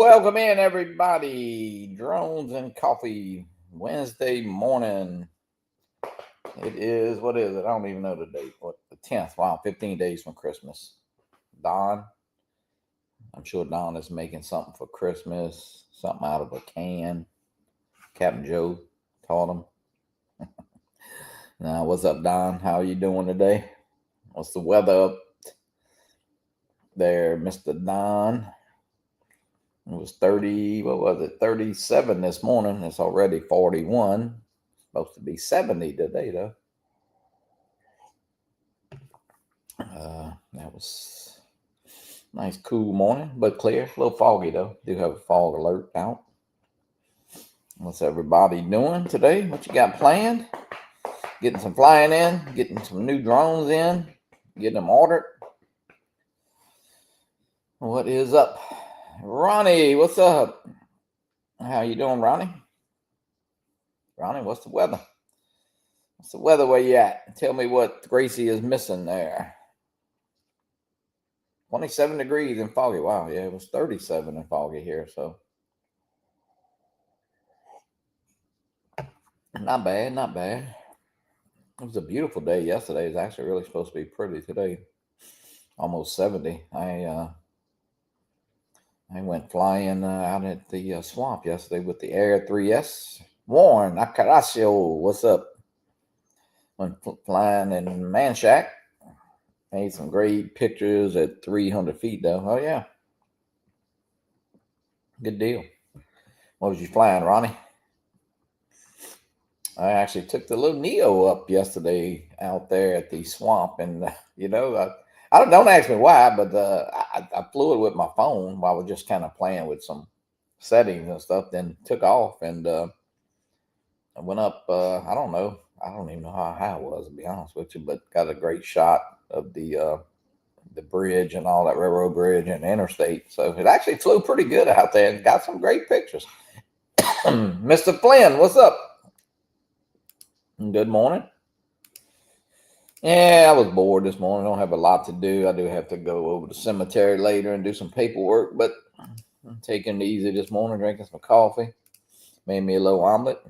Welcome in, everybody. Drones and Coffee, Wednesday morning. It is, what is it? I don't even know the date. What, the 10th? Wow, 15 days from Christmas. Don, I'm sure Don is making something for Christmas, something out of a can. Captain Joe taught him. Now, what's up, Don? How are you doing today? What's the weather up there, Mr. Don? It was 30, what was it? 37 this morning. It's already 41. Supposed to be 70 today, though. That was nice, cool morning, but clear. A little foggy, though. Do have a fog alert out. What's everybody doing today? What you got planned? Getting some flying in, getting some new drones in, getting them ordered. What is up? Ronnie, what's up? How you doing, Ronnie? Ronnie, what's the weather? What's the weather where you at? Tell me what Gracie is missing there. 27 degrees and foggy. Wow, yeah, it was 37 and foggy here, so not bad, not bad. It was a beautiful day yesterday. It's actually really supposed to be pretty today. Almost 70. I went flying out at the swamp yesterday with the Air 3S. Warren Akaracio, what's up? Went flying in Manchac. Made some great pictures at 300 feet, though. Oh, yeah. Good deal. What was you flying, Ronnie? I actually took the little Neo up yesterday out there at the swamp, and I don't ask me why, but I flew it with my phone while I was just kind of playing with some settings and stuff. Then took off and I went up. I don't even know how high it was, to be honest with you, but got a great shot of the bridge and all that railroad bridge and interstate. So it actually flew pretty good out there and got some great pictures. Mr. Flynn, what's up? Good morning. Yeah, I was bored this morning. I don't have a lot to do. I do have to go over to the cemetery later and do some paperwork, but I'm taking it easy this morning, drinking some coffee. Made me a little omelet.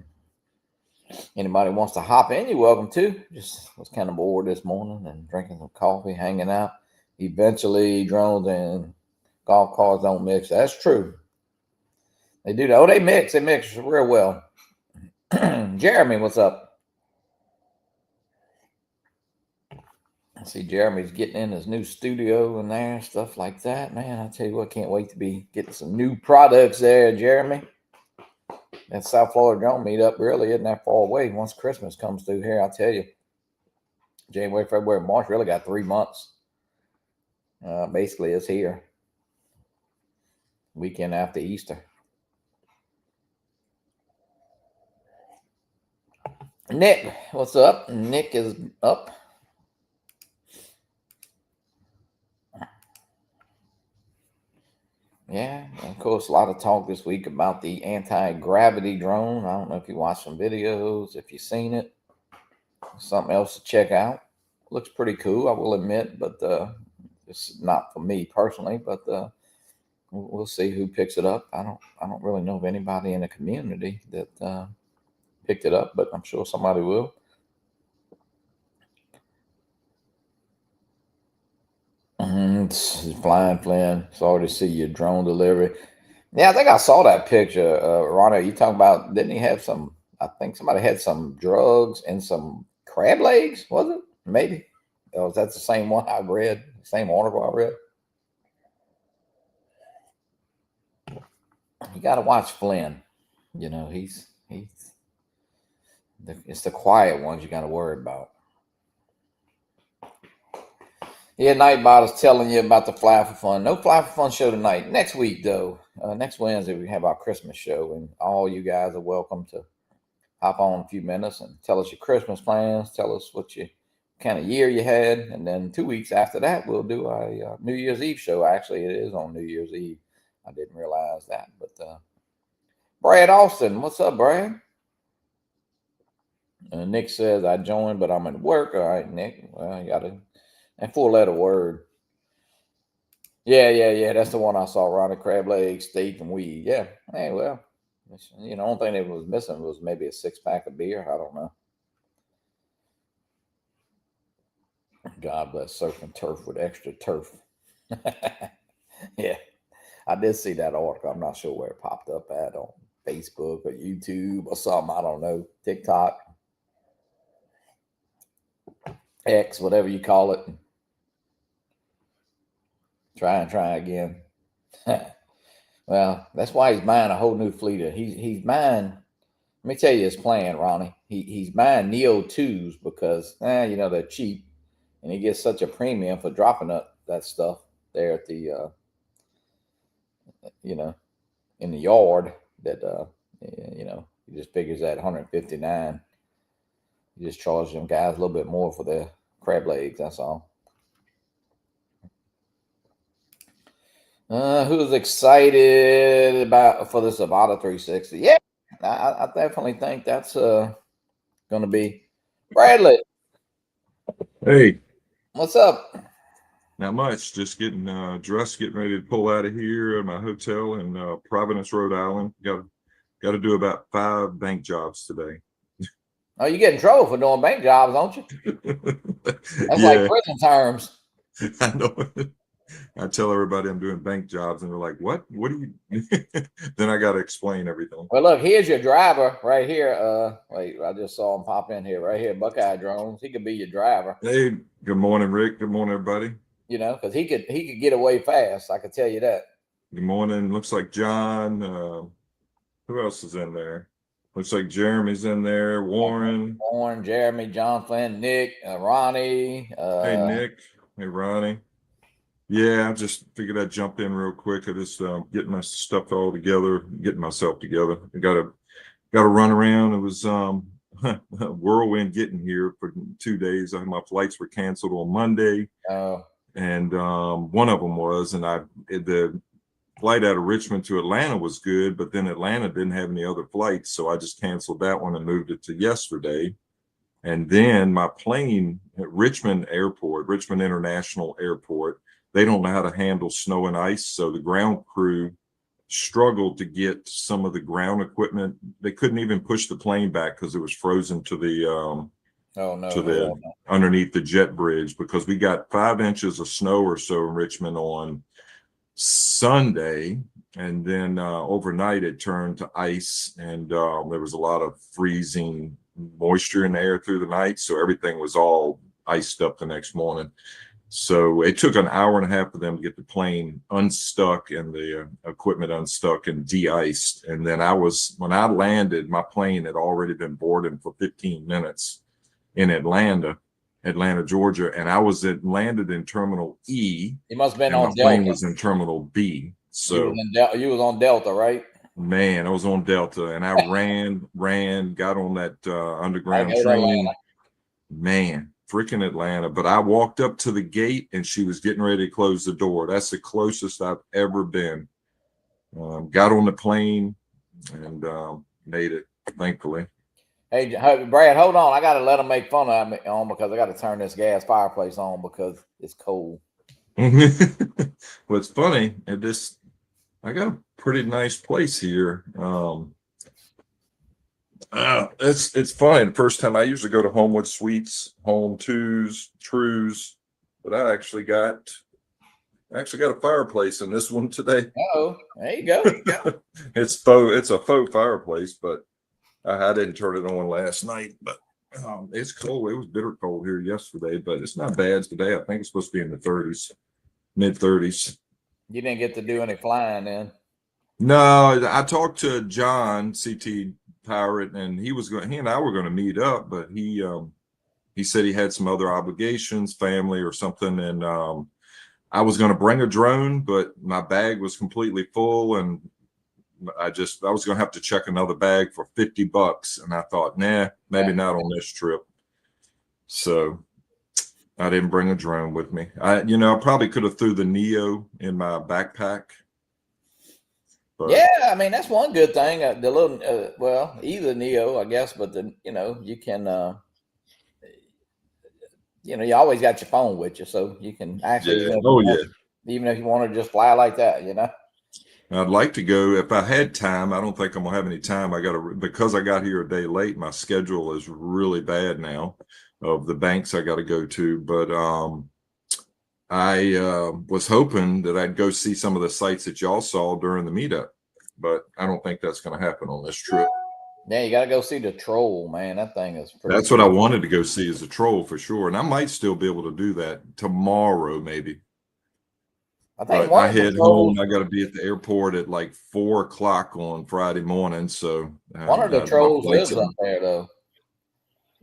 Anybody wants to hop in, you're welcome to. Just was kind of bored this morning and drinking some coffee, hanging out. Eventually, drones and golf carts don't mix. That's true. They do. Oh, they mix. They mix real well. Jeremy, what's up? I see Jeremy's getting in his new studio and there, stuff like that. Man, I tell you what, can't wait to be getting some new products there, Jeremy. That South Florida Drone Meetup really isn't that far away. Once Christmas comes through here, I'll tell you, January, February, March, really got 3 months. Basically, it's here. Weekend after Easter. Nick, what's up? Nick is up. Yeah, of course, a lot of talk this week about the anti-gravity drone. I don't know if you watched some videos, if you've seen it. Something else to check out. Looks pretty cool, I will admit, but it's not for me personally. But we'll see who picks it up. I don't really know of anybody in the community that picked it up, but I'm sure somebody will. It's flying, Flynn. Sorry to see your drone delivery. Yeah, I think I saw that picture. Ronnie, you talking about, didn't he have some, I think somebody had some drugs and some crab legs, was it? Maybe. Oh, is that the same one I read? Same article I read? You got to watch Flynn. It's the quiet ones you got to worry about. Yeah, Nightbot is telling you about the Fly for Fun. No Fly for Fun show tonight. Next week, though, next Wednesday, we have our Christmas show, and all you guys are welcome to hop on a few minutes and tell us your Christmas plans. Tell us what kind of year you had, and then 2 weeks after that, we'll do a New Year's Eve show. Actually, it is on New Year's Eve. I didn't realize that, but Brad Austin, what's up, Brad? Nick says I joined, but I'm at work. All right, Nick. Well, you got a 4-letter word. Yeah. That's the one I saw. Ronnie crab legs, steak, and weed. Yeah. Hey, well, only thing that was missing was maybe a 6-pack of beer. I don't know. God bless surf and turf with extra turf. Yeah, I did see that article. I'm not sure where it popped up at, on Facebook or YouTube or something. I don't know. TikTok, X, whatever you call it. Try again. Well, that's why he's buying a whole new fleet. He's buying. Let me tell you his plan, Ronnie. He's buying Neo 2s because they're cheap, and he gets such a premium for dropping that stuff there at the you know in the yard that he just figures that 159. He just charges them guys a little bit more for their crab legs. That's all. Who's excited for this Avata 360? Yeah, I definitely think that's going to be Bradley. Hey, What's up? not much. Just getting dressed, getting ready to pull out of here at my hotel in Providence, Rhode Island. Got to do about 5 bank jobs today. Oh, you get in trouble for doing bank jobs, don't you? That's like Yeah, prison terms. I know. I tell everybody I'm doing bank jobs, and they're like, "What? What do you?" Then I got to explain everything. Well, look, here's your driver right here. Wait, I just saw him pop in here right here. Buckeye Drones. He could be your driver. Hey, good morning, Rick. Good morning, everybody. Because he could get away fast. I could tell you that. Good morning. Looks like John. Who else is in there? Looks like Jeremy's in there. Warren. Warren, Jeremy, John Flynn, Nick, Ronnie. Hey, Nick. Hey, Ronnie. Yeah, I just figured I'd jump in real quick. I just getting my stuff all together, getting myself together. I gotta run around. It was a whirlwind getting here for 2 days. My flights were canceled on Monday, and one of them was, and the flight out of Richmond to Atlanta was good, but then Atlanta didn't have any other flights, so I just canceled that one and moved it to yesterday. And then my plane at Richmond International Airport, they don't know how to handle snow and ice. So the ground crew struggled to get some of the ground equipment. They couldn't even push the plane back because it was frozen to the underneath the jet bridge, because we got 5 inches of snow or so in Richmond on Sunday, and then overnight it turned to ice, and there was a lot of freezing moisture in the air through the night, so everything was all iced up the next morning. So it took an hour and a half for them to get the plane unstuck and the equipment unstuck and de-iced. And then when I landed, my plane had already been boarding for 15 minutes in Atlanta, Georgia, and I landed in Terminal E. He must have been and on my Delta. plane was in Terminal B. So you was on Delta, right? Man, I was on Delta, and I ran, got on that underground train. Man, freaking Atlanta. But I walked up to the gate, and she was getting ready to close the door. That's the closest I've ever been. Got on the plane and made it, thankfully. Hey, Brad, hold on. I got to let them make fun of me on, because I got to turn this gas fireplace on because it's cold. Well, it's funny. I got a pretty nice place here. It's fine. The first time, I usually go to Homewood Suites, Home Trues, but I actually got a fireplace in this one today. Oh, there you go. It's a faux fireplace, but I didn't turn it on last night. But it's cold. It was bitter cold here yesterday, but it's not bad today. I think it's supposed to be in the 30s, mid 30s. You didn't get to do any flying then? No, I talked to John, CT Pirate, and he and I were going to meet up, but he said he had some other obligations, family or something, and I was going to bring a drone, but my bag was completely full, and I was going to have to check another bag for $50, and I thought, nah, maybe not on this trip. So I didn't bring a drone with me. I probably could have threw the Neo in my backpack. But yeah, I mean, that's one good thing. The little, either Neo, I guess, but you can, you always got your phone with you, so you can actually. Yeah. Oh yeah. even if you want to just fly like that, I'd like to go if I had time. I don't think I'm gonna have any time. Because I got here a day late. My schedule is really bad now of the banks I got to go to. But I was hoping that I'd go see some of the sites that y'all saw during the meetup, but I don't think that's going to happen on this trip. Yeah, you got to go see the troll, man. That thing is pretty. That's what I wanted to go see is a troll for sure, and I might still be able to do that tomorrow, maybe. I think But I head home. I got to be at the airport at like 4 o'clock on Friday morning. So one of the trolls lives up there, though.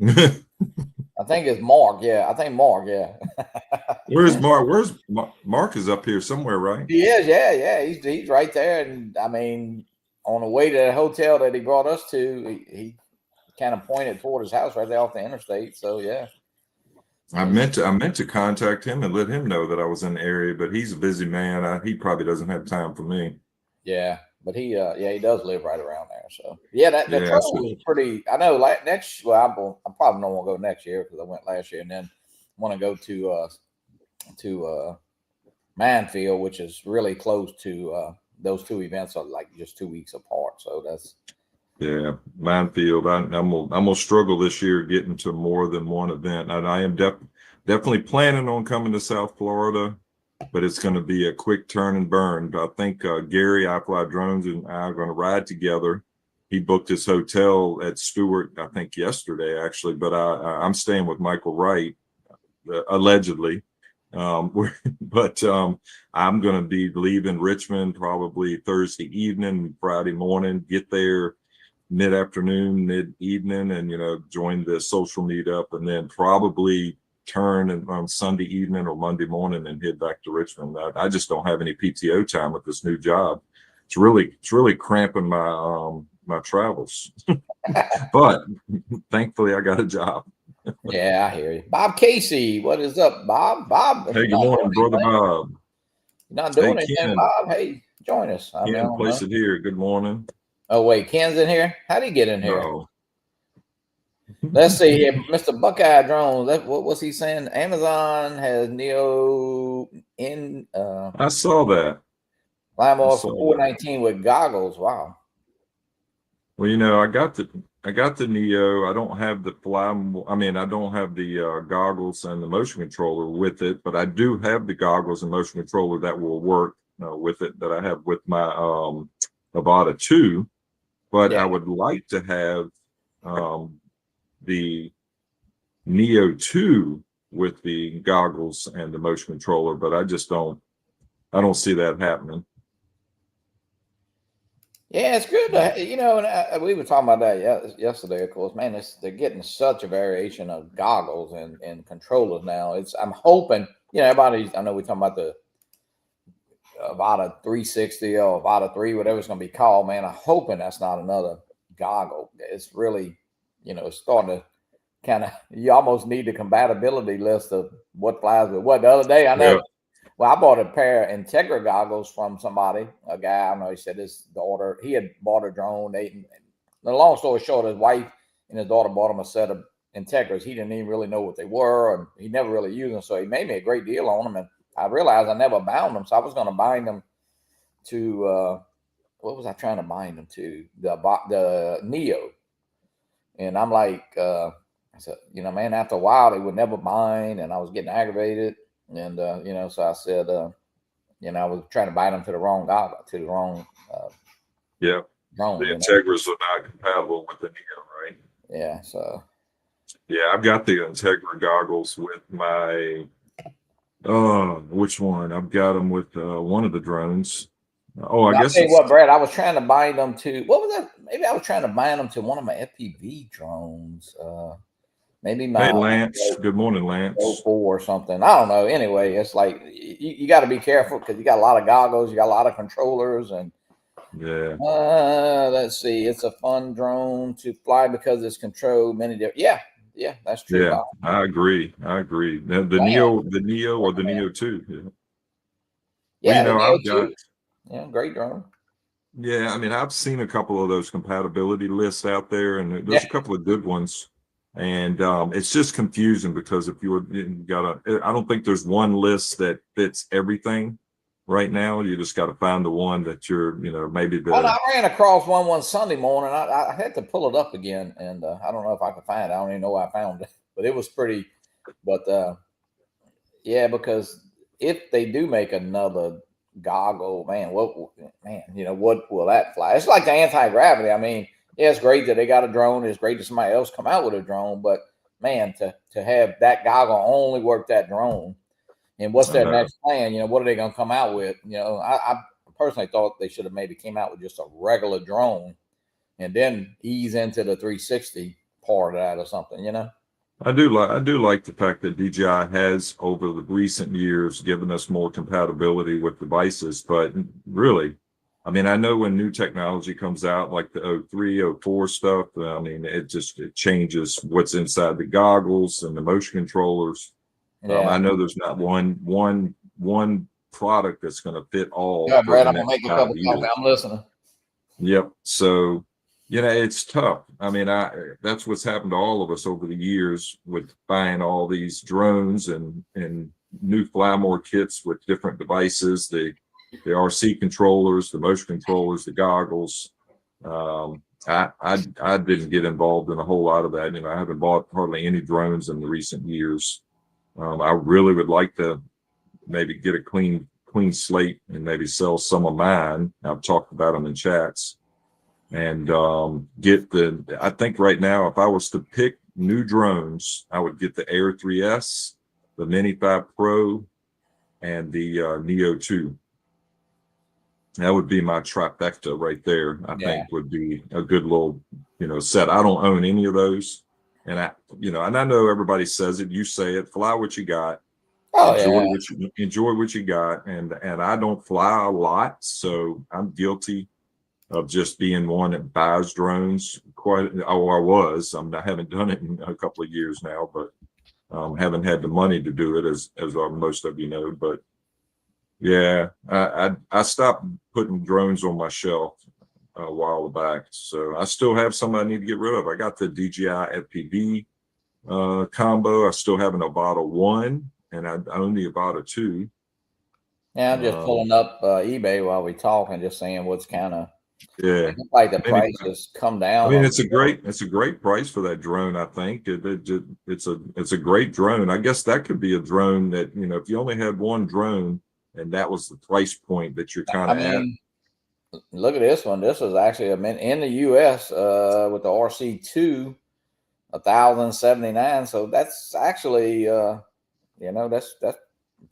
I think it's Mark. Yeah, I think Mark. Yeah. Where's Mark? Mark is up here somewhere, right? He is. Yeah. He's right there, and I mean, on the way to the hotel that he brought us to, he kind of pointed toward his house right there off the interstate. So yeah. I meant to contact him and let him know that I was in the area, but he's a busy man. He probably doesn't have time for me. Yeah, but he does live right around there. So yeah, that troll was pretty. I know. Like next, I probably don't want to go next year because I went last year, and then want to go to Manfield, which is really close to those two events are like just 2 weeks apart. So that's. Yeah, Manfield. I'm gonna struggle this year getting to more than one event, and I am definitely planning on coming to South Florida, but it's going to be a quick turn and burn. I think Gary, I Fly Drones, and I are going to ride together. He booked his hotel at Stewart, I think yesterday actually, but I'm staying with Michael Wright, allegedly. I'm going to be leaving Richmond probably Thursday evening, Friday morning, get there mid-afternoon, mid-evening, and join the social meetup, and then probably turn on Sunday evening or Monday morning and head back to Richmond. I just don't have any PTO time with this new job. It's really cramping my travels. But thankfully I got a job. Yeah, I hear you. Bob Casey, what is up, Bob? Bob, hey, good morning, brother Bob. You're not doing anything, Ken. Bob. Hey, join us. Ken, place it here. Good morning. Oh, wait, Ken's in here? How did he get in here? No. Let's see here. Mr. Buckeye Drones. What was he saying? Amazon has Neo in. I saw that. Flying for 419 with goggles. Wow. Well, I got the Neo. I don't have the I don't have the goggles and the motion controller with it, but I do have the goggles and motion controller that will work with it that I have with my Avata 2. But I would like to have the Neo 2 with the goggles and the motion controller, but I don't see that happening. Yeah, it's good and we were talking about that yesterday, of course. Man, they're getting such a variation of goggles and controllers now. I'm hoping, everybody, I know we're talking about the Avata 360 or Avata 3, whatever it's going to be called, man. I'm hoping that's not another goggle. It's really, it's starting to kind of, you almost need the compatibility list of what flies with what. The other day, I know, well, I bought a pair of Integra goggles from somebody, a guy, I don't know, he said his daughter, he had bought a drone. The long story short, his wife and his daughter bought him a set of Integras. He didn't even really know what they were, and he never really used them. So he made me a great deal on them, and I realized I never bound them, so I was going to bind them to what was I trying to bind them to? The Neo. And I'm like, I said, man, after a while they would never bind, and I was getting aggravated, and so I said, I was trying to bind them to the wrong goggle, to the wrong drone. The Integras are not compatible with the Neo, right? Yeah, so I've got the Integra goggles with my. Which one? I've got them with one of the drones. I guess. I'll tell you what, Brad, I was trying to bind them to, what was that? Maybe I was trying to bind them to one of my FPV drones. Maybe my. Hey, Lance. Good morning, Lance. 04 or something. I don't know. Anyway, it's like you got to be careful because you got a lot of goggles, you got a lot of controllers, and let's see. It's a fun drone to fly because it's controlled many different. Yeah, that's true. Yeah, I agree. Now, the Neo or the Neo 2. Yeah, I've got. Yeah, great drone. Yeah, I mean, I've seen a couple of those compatibility lists out there, and there's a couple of good ones. And it's just confusing because if I don't think there's one list that fits everything. right now? You just got to find the one that you're, maybe Well, the. I ran across one Sunday morning. I had to pull it up again, and I don't know if I could find it. I don't even know where I found it, but it was pretty. But yeah, because if they do make another goggle, man, what will that fly? It's like the anti-gravity. I mean, yeah, it's great that they got a drone. It's great that somebody else come out with a drone, but man, to have that goggle only work that drone, and what's I their know. next plan? What are they going to come out with? I personally thought they should have maybe came out with just a regular drone and then ease into the 360 part of that or something. I do like the fact that DJI has over the recent years given us more compatibility with devices, but really, I mean, I know when new technology comes out, like the O3, O4 stuff, I mean, it changes what's inside the goggles and the motion controllers. Yeah. I know there's not one product that's going to fit all Yeah, for Brad, the I'm gonna next make a cup 5 of years. coffee. I'm listening. Yep. So, it's tough. I mean, that's what's happened to all of us over the years with buying all these drones and new fly more kits with different devices, the RC controllers, the motion controllers, the goggles. I didn't get involved in a whole lot of that. I haven't bought hardly any drones in the recent years. I really would like to maybe get a clean slate and maybe sell some of mine. I've talked about them in chats and I think right now, if I was to pick new drones, I would get the Air 3S, the Mini 5 Pro, and the Neo 2. That would be my trifecta right there. I think would be a good little, set. I don't own any of those. And I know everybody says it, you say it, fly what you got. Oh Enjoy what you got. And I don't fly a lot, so I'm guilty of just being one that buys drones. I was. I haven't done it in a couple of years now, but haven't had the money to do it, as most of you know. But yeah, I stopped putting drones on my shelf a while back, so I still have some I need to get rid of. I got the DJI FPV combo. I still have an Avata 1, and I own the Avata 2. Yeah, I'm just pulling up eBay while we talk and just saying what's kind of. Yeah. It looks like the price has come down. I mean, it's a great price for that drone. I think it's a great drone. I guess that could be a drone that, if you only had one drone and that was the price point that you're kind of at. Look at this one. This is actually in the US with the RC2, 1,079. So that's actually that's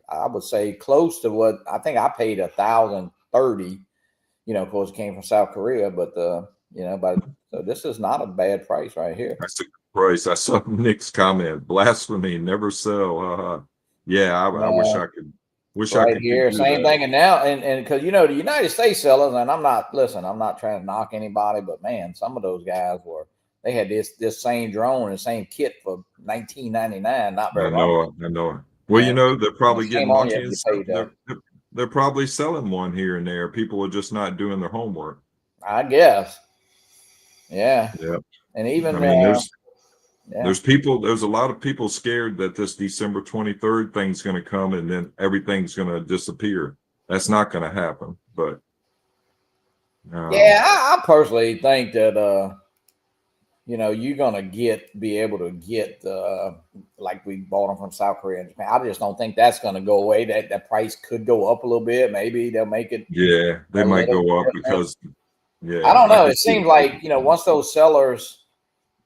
I would say close to what I think I paid 1,030. Of course, it came from South Korea, but so this is not a bad price right here. That's a good price. I saw Nick's comment: blasphemy, never sell. Yeah, I wish I could. Right here, same thing. And now, and because the United States sellers, and I'm not trying to knock anybody, but man, some of those guys they had this same drone and same kit for $19.99. Not very much. I know. Well, they're probably getting money. They're probably selling one here and there. People are just not doing their homework, I guess. Yeah. Yeah. And even there's a lot of people scared that this December 23rd thing's going to come and then everything's going to disappear. That's not going to happen. But I personally think that you're gonna be able to get like we bought them from South Korea and Japan. I just don't think that's gonna go away. That price could go up a little bit. Maybe they'll make it. Yeah, they might go up because. Yeah, I don't know. It seems like once those sellers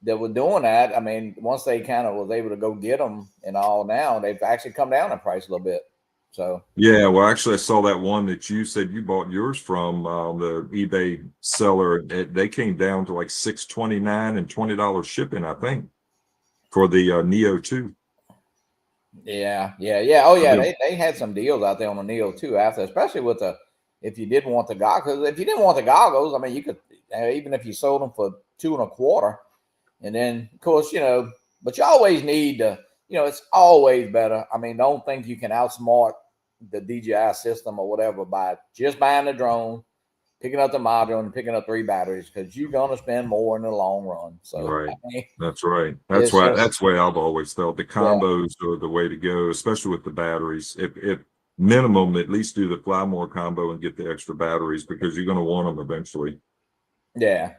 that were doing that, I mean, once they kind of was able to go get them and all, now they've actually come down in price a little bit. So yeah, well, actually, I saw that one that you said you bought yours from the eBay seller. They came down to like $629 and $20 shipping, I think, for the Neo 2. Yeah. Oh yeah, they had some deals out there on the Neo 2 after, especially with if you didn't want the goggles. If you didn't want the goggles, I mean, you could even if you sold them for $2.25, and then of course but you always need to. It's always better. I mean, don't think you can outsmart the DJI system or whatever by just buying the drone, picking up the module, and picking up 3 batteries, because you're going to spend more in the long run. So right. That's right. That's why I've always felt the combos are the way to go, especially with the batteries. If minimum, at least do the fly more combo and get the extra batteries because you're going to want them eventually. Yeah.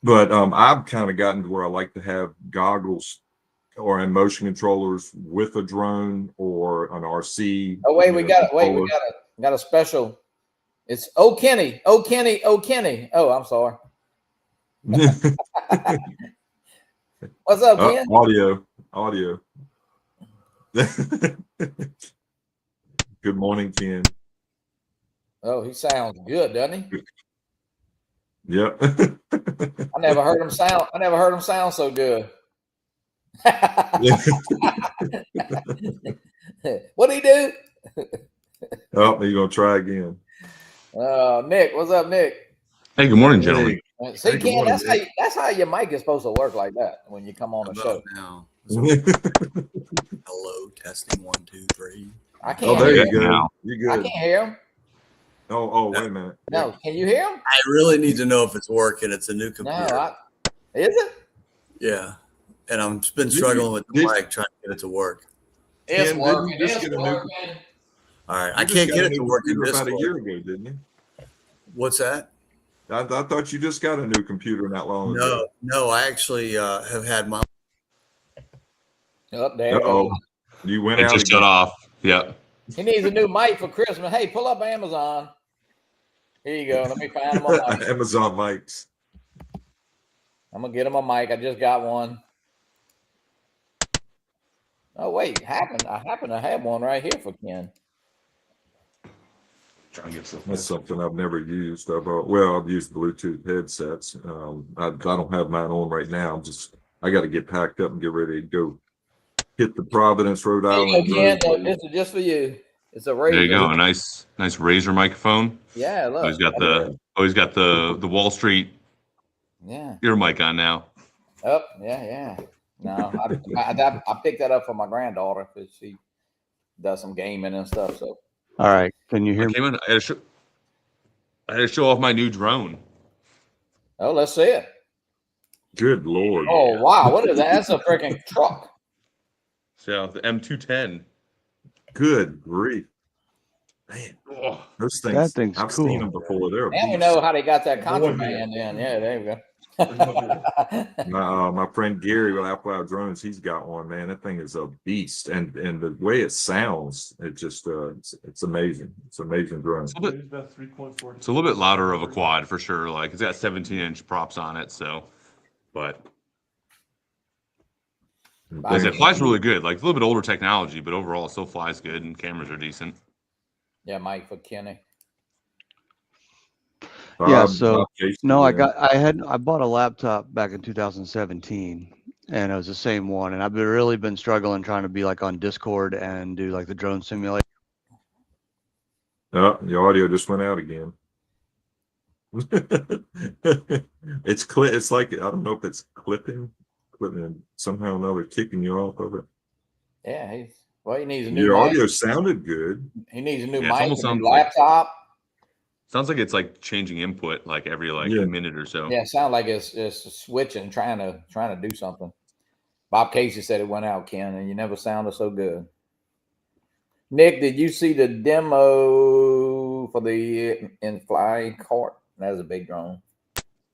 But I've kind of gotten to where I like to have goggles or motion controllers with a drone or an RC. Oh wait, we got a special. It's Kenny. Kenny. Oh, I'm sorry. What's up, Ken? Audio. Good morning, Ken. Oh, he sounds good, doesn't he? Yep. I never heard him sound so good. What'd he do? Oh, you're gonna try again. Nick, what's up, Nick? Hey, good morning, gentlemen. See, Hey, Ken, morning, that's how your mic is supposed to work like that when you come on the show. Now. Hello, testing 1, 2, 3. I can't Oh, there hear you him. go. Now. You're I good. can't hear him. Oh, wait a minute. No, can you hear him? I really need to know if it's working. It's a new computer. No, is it? Yeah. And I've been Did struggling you- with the did- mic trying to get it to work. It's Ken, didn't working. you just It's get a new- working. All right. You I just can't got get a it to new work in computer about a Discord. year ago, didn't you? What's that? I thought you just got a new computer not long ago. No. I actually have had my. Oh, there it Uh-oh. goes. You went It out just again. shut off. Yep. He needs a new mic for Christmas. Hey, pull up Amazon. Here you go. Let me find him a mic. Amazon mics. I'm gonna get him a mic. I just got one. Oh wait, I happen to have one right here for Ken. Trying to get some. That's something I've never used. I've used Bluetooth headsets. I don't have mine on right now. I got to get packed up and get ready to go hit the Providence, Rhode There Island. you go, Ken. road. This is just for you. It's a razor. There you go. A nice Razer microphone. Yeah, look. He's got the Wall Street Yeah. ear mic on now. Oh, yeah. No, I picked that up for my granddaughter because she does some gaming and stuff. So All right. Can you hear I me? came in. I had to show off my new drone. let's see it. Good Lord. Oh wow, what is that? That's a freaking truck. So the M210. Good grief. Man, Oh, those That things, thing's I've cool. seen them before. They're a Now we beast. know how they got that contraband in. Yeah, there you go. My friend Gary with Apple Drones, he's got one, man. That thing is a beast. And the way it sounds, it just it's amazing. It's an amazing drone. it's a little bit louder of a quad for sure. Like it's got 17-inch props on it. So, but it flies really good. Like a little bit older technology, but overall it still flies good and cameras are decent. Yeah, Mike for Kenny. Yeah, so, Casey, No, I yeah. bought a laptop back in 2017 and it was the same one. And I've really been struggling trying to be like on Discord and do like the drone simulator. Oh, the audio just went out again. It's like, I don't know if it's clipping somehow or another, kicking you off of it. Yeah, he needs a new Your mic. audio sounded good. He needs a new Yeah, it mic, almost a new sounds like- laptop. Sounds like it's like changing input like every Yeah. minute or so. Yeah, it sounds like it's switching, trying to do something. Bob Casey said it went out, Ken, and you never sounded so good. Nick, did you see the demo for the in-fly cart? That was a big drone.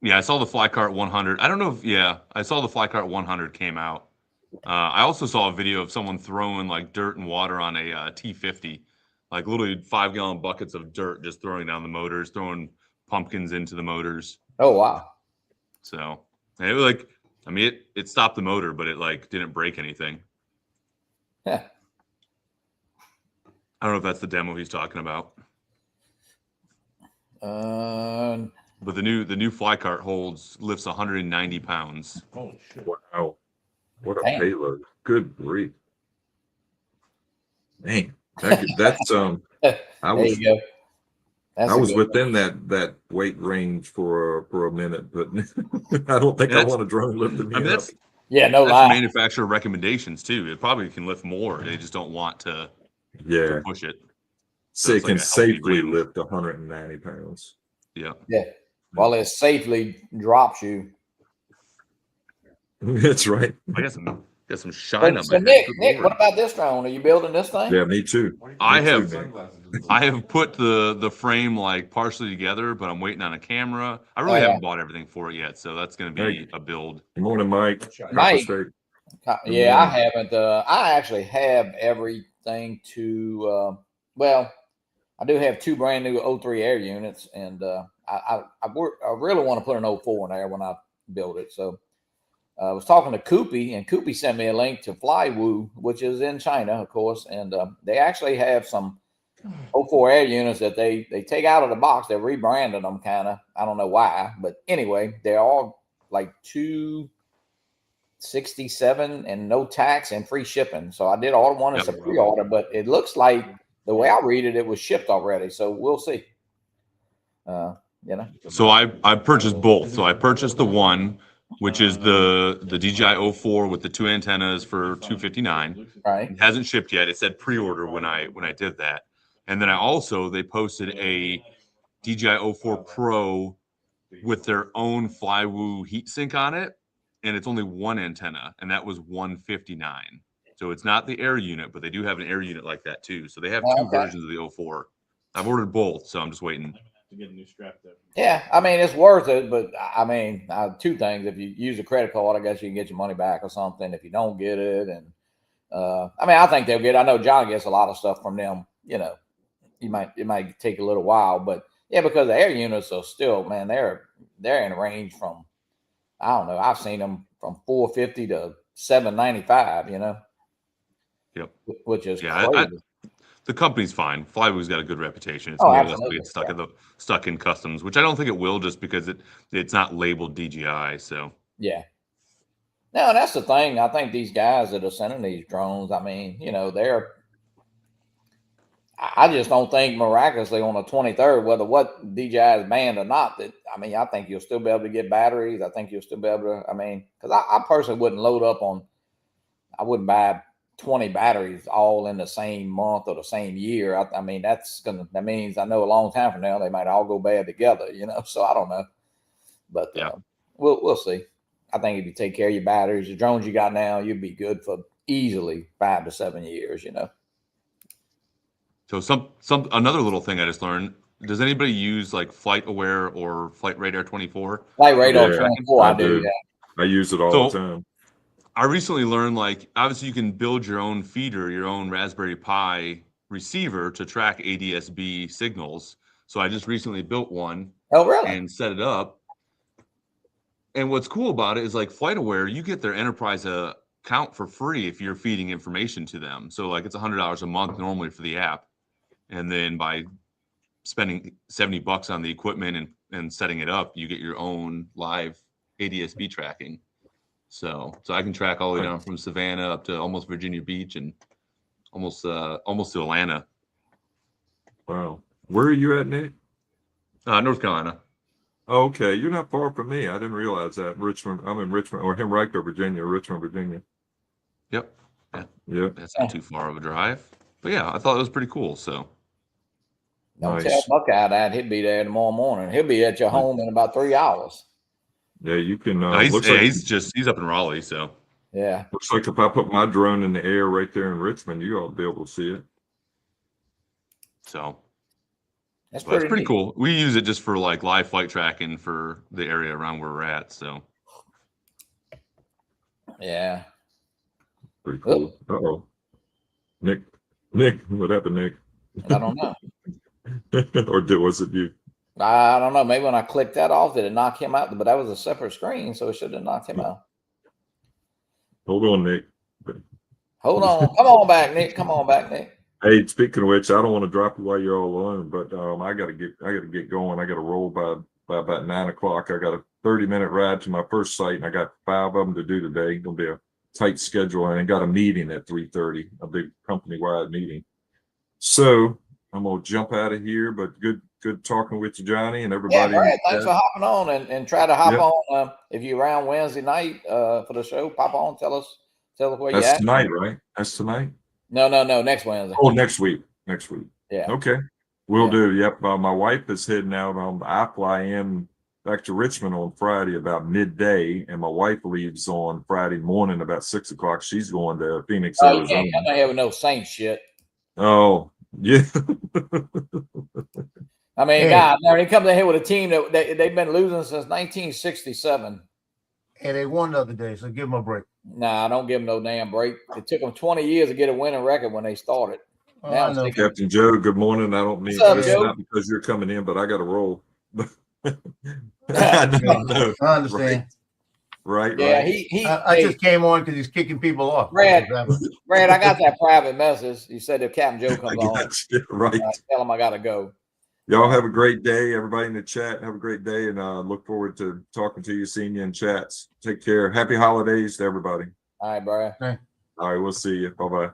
Yeah, I saw the Flycart 100. I don't know if I saw the Flycart 100 came out. I also saw a video of someone throwing like dirt and water on a T50, like literally 5-gallon buckets of dirt, just throwing down the motors, throwing pumpkins into the motors. Oh wow! So it was like, I mean, it stopped the motor, but it like didn't break anything. Yeah. I don't know if that's the demo he's talking about. But the new Flycart lifts 190 pounds. Wow. What a Damn. payload. Good grief. Man, that's I There was you go. That's I a was good within that weight range for a minute, but I don't think I That's- want a drone lifting me I mean, up. that's Yeah, no that's lie. manufacturer recommendations too. It probably can lift more. They just don't want to Yeah, push it. so it's it like can a healthy safely range. lift 190 pounds. Yeah. Yeah. While it safely drops you. That's right. I guess Got some shine on So my head. Good Nick, Lord. what about this drone? Are you building this thing? Yeah, me too. I Me too, have Nick. I have put the frame like partially together, but I'm waiting on a camera. I really Oh, yeah. haven't bought everything for it yet, so that's going to be Hey. a build. Good morning, Mike. Mike. Copper State. Yeah, I morning. haven't. I actually have everything to. Well, I do have 2 brand new 03 air units, and I really want to put an 04 in there when I build it. So I was talking to Koopy, and Koopy sent me a link to Flywoo, which is in China, of course, and they actually have some 04 air units that they take out of the box. They're rebranding them, kind of. I don't know why, but anyway, they're all like $267 and no tax and free shipping. So I did order one as a pre-order, but it looks like the way I read it, it was shipped already. So we'll see. You know. So I purchased both. So I purchased the one, which is the DJI 04 with the 2 antennas for $259. Right. It hasn't shipped yet. It said pre-order when I did that. And then they posted a DJI 04 Pro with their own Flywoo heatsink on it, and it's only 1 antenna, and that was $159. So it's not the air unit, but they do have an air unit like that too. So they have 2 versions of the 04. I've ordered both, so I'm just waiting to get a new strap there. Yeah, I mean it's worth it, but I mean 2 things. If you use a credit card, I guess you can get your money back or something. If you don't get it, and I mean I think they'll get. I know John gets a lot of stuff from them. You know, it might take a little while, but yeah, because the air units are still, man, they're in range from, I don't know, I've seen them from $450 to $795. You know. Yep. Which is crazy. The company's fine. Flywoo's got a good reputation. It's absolutely. Get stuck in customs, which I don't think it will, just because it's not labeled DJI. So yeah. No, that's the thing. I think these guys that are sending these drones, I mean, you know, I just don't think miraculously on the 23rd, whether what DJI is banned or not, that I mean, I think you'll still be able to get batteries. I think you'll still be able to. I mean, because I personally wouldn't load up on. I wouldn't buy 20 batteries all in the same month or the same year. I mean, that means I know a long time from now they might all go bad together, you know. So I don't know, but yeah, we'll see. I think if you take care of your batteries, the drones you got now, you'd be good for easily 5 to 7 years, you know. So another little thing I just learned. Does anybody use like Flight Aware or Flight Radar 24? Flight Radar 24, I do. Yeah. I use it all the time. I recently learned, like, obviously you can build your own feeder, your own Raspberry Pi receiver to track ADS-B signals. So I just recently built one. Oh, really? And set it up. And what's cool about it is, like, FlightAware, you get their enterprise account for free if you're feeding information to them. So, like, it's $100 a month normally for the app. And then by spending $70 on the equipment and setting it up, you get your own live ADS-B tracking. So I can track all the way down from Savannah up to almost Virginia Beach and almost to Atlanta. Wow. Where are you at, Nick? North Carolina. Oh, okay. You're not far from me. I didn't realize that. Richmond. I'm in Richmond, or Henrico, Virginia, Richmond, Virginia. Yep. Yeah. Yep. That's not too far of a drive. But yeah, I thought it was pretty cool. So don't tell Buckeye that he'll be there tomorrow morning. He'll be at your home in about 3 hours. Yeah, you can. He's up in Raleigh, so yeah. Looks like if I put my drone in the air right there in Richmond, you ought to be able to see it. So that's pretty cool. We use it just for like live flight tracking for the area around where we're at. So yeah, pretty cool. Uh-oh. Nick, what happened, Nick? I don't know. Or was it you? I don't know. Maybe when I clicked that off, did it knock him out? But that was a separate screen, so it should have knocked him out. Hold on, Nick. Hold on. Come on back, Nick. Come on back, Nick. Hey, speaking of which, I don't want to drop you while you're all alone, but I gotta get going. I gotta roll by about 9 o'clock. I got a 30-minute ride to my first site, and I got 5 of them to do today. It'll be a tight schedule, and I got a meeting at 3:30, a big company-wide meeting. So I'm gonna jump out of here, but good talking with you, Johnny, and everybody. Yeah, Brad, thanks for hopping on and try to hop on. If you're around Wednesday night for the show, pop on, tell us where you're at. That's tonight, right? That's tonight? No, next Wednesday. Oh, next week. Yeah. Yeah. Okay. Will do. Yep. My wife is heading out on I fly in back to Richmond on Friday about midday, and my wife leaves on Friday morning about 6 o'clock. She's going to Phoenix, Oh, you Arizona. can't come in here with no Saint shit. Oh, yeah. I mean, Hey. God, man, he comes in here with a team that they've been losing since 1967. And they won the other day, so give them a break. Nah, don't give them no damn break. It took them 20 years to get a winning record when they started. Oh, Now I know. Captain Joe, good morning. I don't mean What's up, it's Joe? not because you're coming in, but I got to roll. I Yeah, know. I understand. Right. Yeah, he I hey, just came on because he's kicking people off. Brad. That's what's happening. Brad, I got that private message. You said if Captain Joe I comes on, got you. Right. tell him I gotta go. Y'all have a great day. Everybody in the chat, have a great day, and look forward to talking to you, seeing you in chats. Take care. Happy holidays to everybody. All right, Brad. All right, we'll see you. Bye-bye.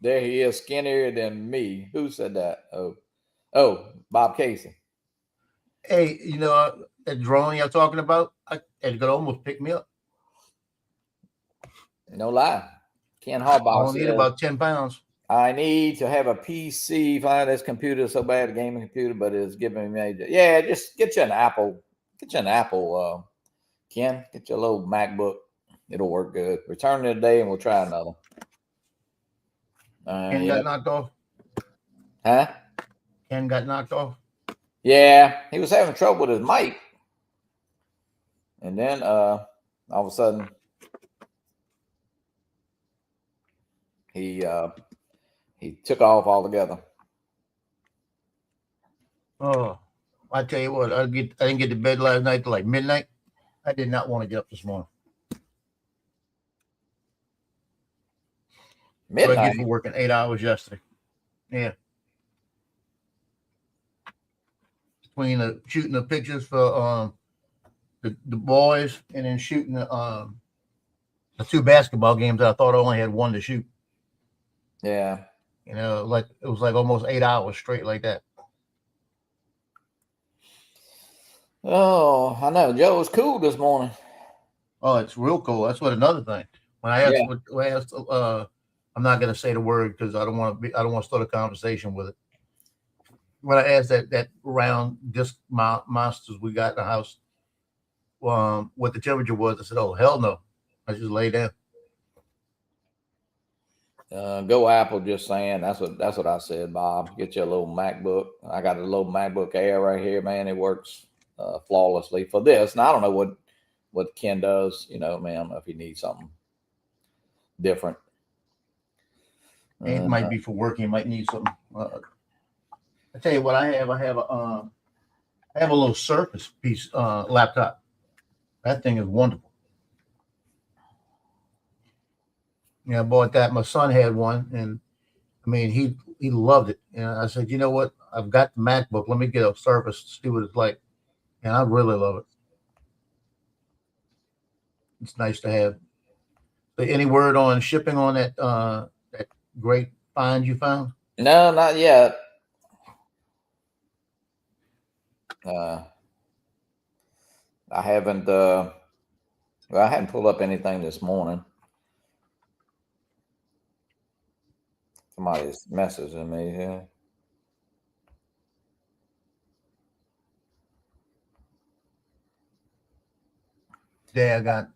There he is, skinnier than me. Who said that? Oh, Bob Casey. Hey, you know that drone you're talking about? It could almost pick me up. No lie. Ken I Harbaugh only need says, about 10 pounds. I need to have a PC. Find this computer so bad, a gaming computer, but it's giving me. Yeah, just get you an Apple. Get you an Apple, Ken. Get you a little MacBook. It'll work good. Return it today, and we'll try another. Ken Yeah. got knocked off. Huh? Ken got knocked off. Yeah, he was having trouble with his mic, and then all of a sudden he took off altogether. Oh, I tell you what, I didn't get to bed last night till like midnight. I did not want to get up this morning. So I Midnight. get for working 8 hours yesterday. Yeah. Between shooting the pictures for the boys and then shooting the 2 basketball games I thought I only had 1 to shoot. Yeah. You know, like it was like almost 8 hours straight like that. Oh, I know. Joe was cool this morning. Oh, it's real cool. That's what another thing. When I asked, I'm not gonna say the word because I don't want to start a conversation with it. When I asked that round disc monsters we got in the house, what the temperature was, I said, "Oh hell no!" I just lay down. Go Apple, just saying. That's what I said, Bob. Get you a little MacBook. I got a little MacBook Air right here, man. It works flawlessly for this. Now I don't know what Ken does. You know, man, I don't know if he needs something different. It might be for work. He might need something. I tell you what, I have a little Surface piece laptop. That thing is wonderful. Yeah, I bought that. My son had one, and I mean, he loved it. And I said, you know what? I've got the MacBook. Let me get a Surface to see what it's like. And I really love it. It's nice to have. So any word on shipping on that great find you found? No, not yet. I haven't. Well, I hadn't pulled up anything this morning. Somebody's messaging me here. Yeah, I got.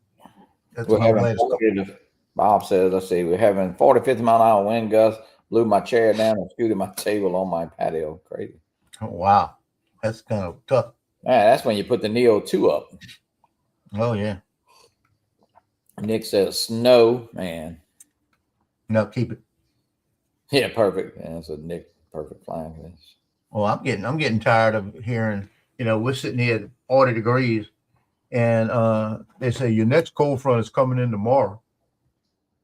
That's We're my having latest. 40 Bob says, let's see, we're having 40, 50 mile an hour wind gusts, blew my chair down and scooted my table on my patio. Crazy. Oh, wow, that's kind of tough. Man, that's when you put the Neo 2 up. Oh yeah. Nick says snow, man. No, keep it. Yeah, perfect. Yeah, that's a Nick perfect flying for this. Well, I'm getting tired of hearing. You know, we're sitting here at 40 degrees, and they say your next cold front is coming in tomorrow,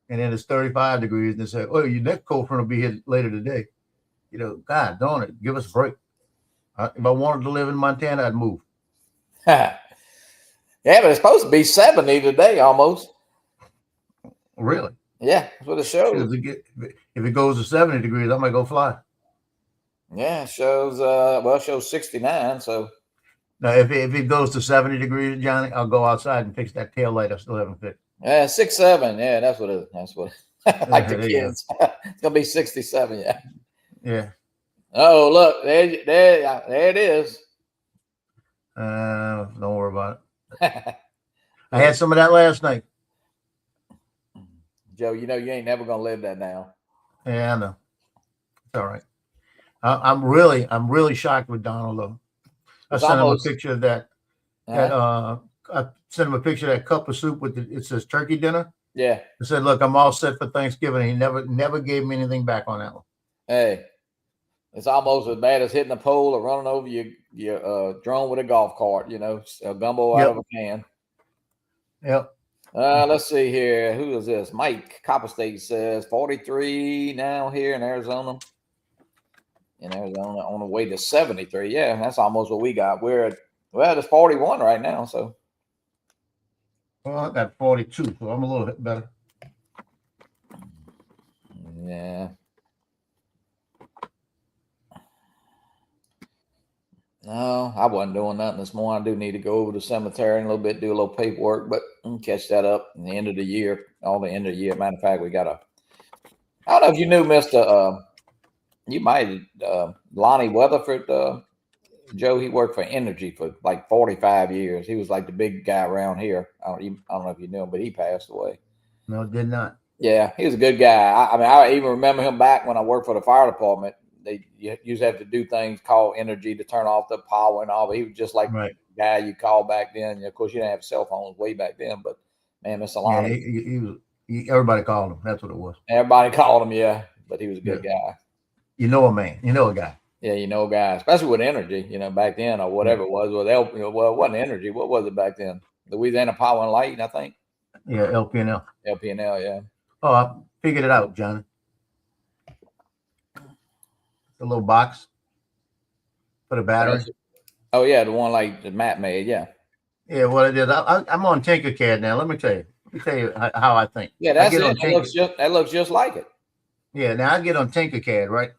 and then it's 35 degrees, and they say, oh, your next cold front will be here later today. You know, God darn it, give us a break. If I wanted to live in Montana, I'd move. Yeah, but it's supposed to be 70 today almost. Really? Yeah, that's what it shows. If it goes to 70 degrees, I might go fly. Yeah, it shows it shows 69. So Now, if it goes to 70 degrees, Johnny, I'll go outside and fix that tail light I still haven't fixed. yeah, 67. Yeah, that's what it is. That's what like the There you go. kids. It's gonna be 67, yeah. Yeah. Oh, look, there it is. Don't worry about it. I had some of that last night. Joe, you know you ain't never gonna live that down. Yeah, I know. It's all right. I'm really shocked with Donald though. I It's sent almost- him a picture of that. I sent him a picture of that cup of soup with it says turkey dinner. Yeah. I said, look, I'm all set for Thanksgiving. He never gave me anything back on that one. Hey, it's almost as bad as hitting a pole or running over your drone with a golf cart. You know, a gumbo out Yep. of a can. Yep. Let's see here. Who is this? Mike Copper State says 43 now here in Arizona. In Arizona, on the way to 73. Yeah, that's almost what we got. It's 41 right now. So Well, I got 42, so I'm a little bit better. yeah. No, I wasn't doing nothing this morning. I do need to go over to the cemetery in a little bit, do a little paperwork, but catch that up in the end of the year. All the end of the year. Matter of fact, we got I don't know if you knew Mr. You might Lonnie Weatherford, Joe. He worked for Energy for like 45 years. He was like the big guy around here. I don't know if you knew him, but he passed away. No, did not. Yeah, he was a good guy. I mean, I even remember him back when I worked for the fire department. You used to have to do things called Energy to turn off the power and all. But he was just like Right. the guy you called back then. Of course, you didn't have cell phones way back then, but man, Mr. Yeah, Lonnie, everybody called him. That's what it was. everybody called him. Yeah, but he was a good guy. You know a man. You know a guy. Yeah, you know, guys, especially with Energy, back then or whatever it was. Well, it wasn't Energy. What was it back then? Louisiana Power and Light, I think. Yeah, LPNL. LPNL, yeah. Oh, I figured it out, Johnny. The little box for the battery. Oh yeah, the one like the Matt made, yeah. Yeah, what it is. I'm on Tinkercad now. Let me tell you how I think. Yeah, that's I it. get That looks just like it. Yeah, now I get on Tinkercad, right?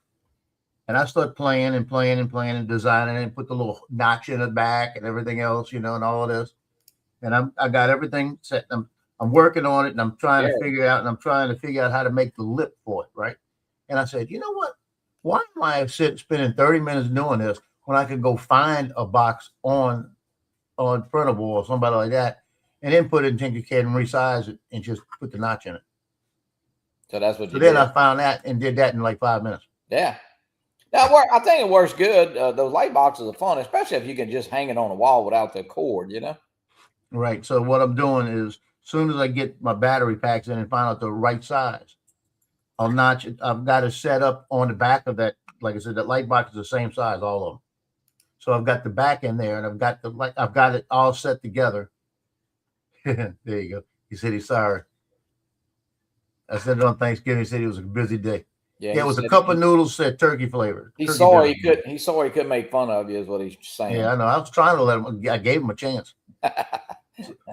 And I start playing and designing and put the little notch in the back and everything else, and all of this. And I got everything set. I'm working on it and I'm trying to figure out how to make the lip for it, right? And I said, you know what? Why am I spending 30 minutes doing this when I could go find a box on Printable or somebody like that, and then put it in Tinkercad and resize it and just put the notch in it. So that's what So you then did. I found that and did that in like 5 minutes. Yeah. Now, I think it works good. Those light boxes are fun, especially if you can just hang it on the wall without the cord, Right. So what I'm doing is, as soon as I get my battery packs in and find out the right size, I'll notch it. I've got it set up on the back of that. Like I said, that light box is the same size, all of them. So I've got the back in there, and I've got it all set together. There you go. He said he's sorry. I said it on Thanksgiving. He said it was a busy day. Yeah, it was a cup of noodles said turkey flavored. He saw he could make fun of you, is what he's saying. Yeah, I know. I was trying to let him. I gave him a chance.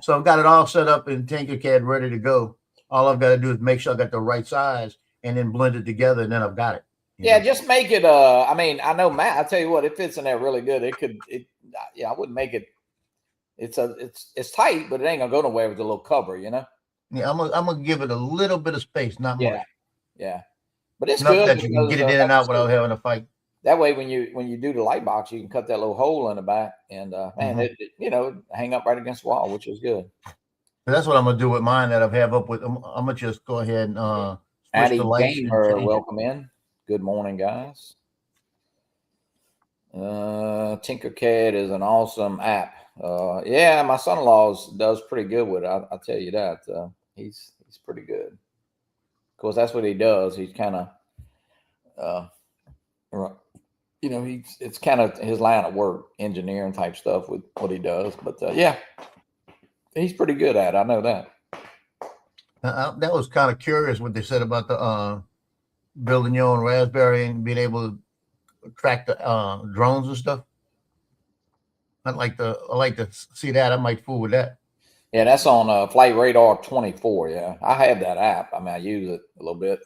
So I've got it all set up in Tinkercad, ready to go. All I've got to do is make sure I got the right size, and then blend it together, and then I've got it. Yeah, just make it. I mean, I know Matt. I tell you what, it fits in there really good. I wouldn't make it. It's tight, but it ain't gonna go nowhere with the little cover, Yeah, I'm gonna give it a little bit of space, not much. Yeah. But it's Enough good that you can get it in and out without having to fight. That way, when you do the light box, you can cut that little hole in the back, and it hang up right against the wall, which is good. So that's what I'm gonna do with mine that I have up with. I'm gonna just go ahead and switch Addy the lights. and Gamer, change it. welcome in. Good morning, guys. Tinkercad is an awesome app. Yeah, my son-in-law does pretty good with it. I'll tell you that. He's pretty good. Of course, that's what he does. He's kind of, it's kind of his line of work, engineering type stuff with what he does. But yeah, he's pretty good at it. I know that. That was kind of curious what they said about the building your own Raspberry and being able to track the drones and stuff. I'd like to see that. I might fool with that. Yeah, that's on Flight Radar 24. Yeah, I have that app. I mean, I use it a little bit.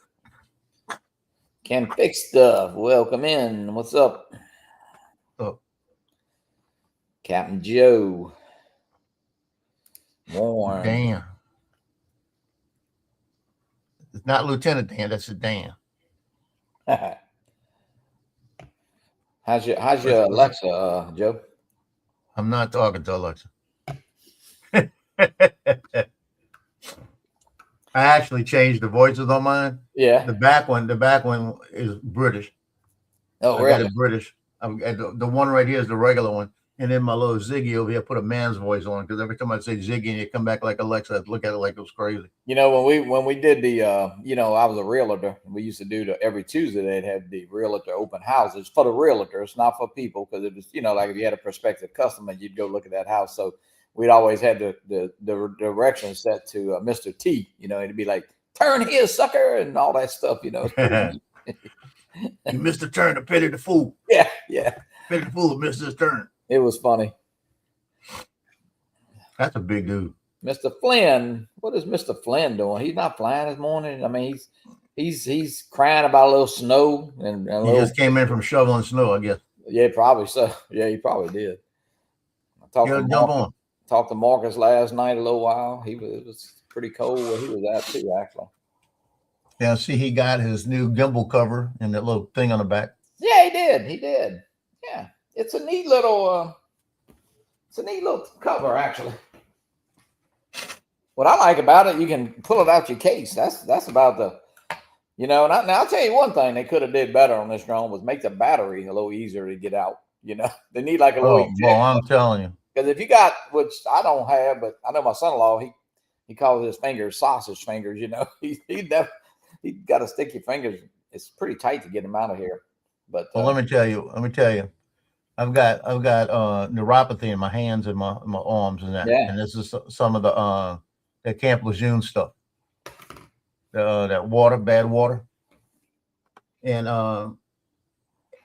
Can fix stuff. Welcome in. What's up? Oh. Captain Joe. Warren. Dan. It's not Lieutenant Dan. That's a Dan. How's your Alexa, Joe? I'm not talking to Alexa. I actually changed the voices on mine. Yeah. The back one is British. Oh, I got really? it British. The one right here is the regular one. And then my little Ziggy over here, put a man's voice on because every time I say Ziggy and it come back like Alexa, I'd look at it like it was crazy. You know, when we did the I was a realtor. We used to do every Tuesday they'd have the realtor open houses for the realtors, not for people, because it was, like if you had a prospective customer, you'd go look at that house. So we'd always had the direction set to Mr. T, and it'd be like, turn here, sucker, and all that stuff, You missed the turn to pity the fool. Yeah. Pity the fool missed his turn. It was funny. That's a big dude. Mr. Flynn, what is Mr. Flynn doing? He's not flying this morning. I mean, he's crying about a little snow and a He little, just came in from shoveling snow, I guess. yeah, probably so. Yeah, he probably did. I talked Yeah, to jump Marcus, on. talked to Marcus last night a little while. It was pretty cold where he was at too, actually. Yeah, see, he got his new gimbal cover and that little thing on the back. Yeah, he did. Yeah, it's a neat little cover, actually. What I like about it, you can pull it out your case. That's about the, and I'll tell you one thing they could have did better on this drone was make the battery a little easier to get out. They need like a little. Oh, well, I'm telling you. Because if you got, which I don't have, but I know my son-in-law, he calls his fingers sausage fingers. He got to stick your fingers. It's pretty tight to get them out of here. But Well, let me tell you. I've got neuropathy in my hands and my arms and that. Yeah. And this is some of the Camp Lejeune stuff. That water, bad water. And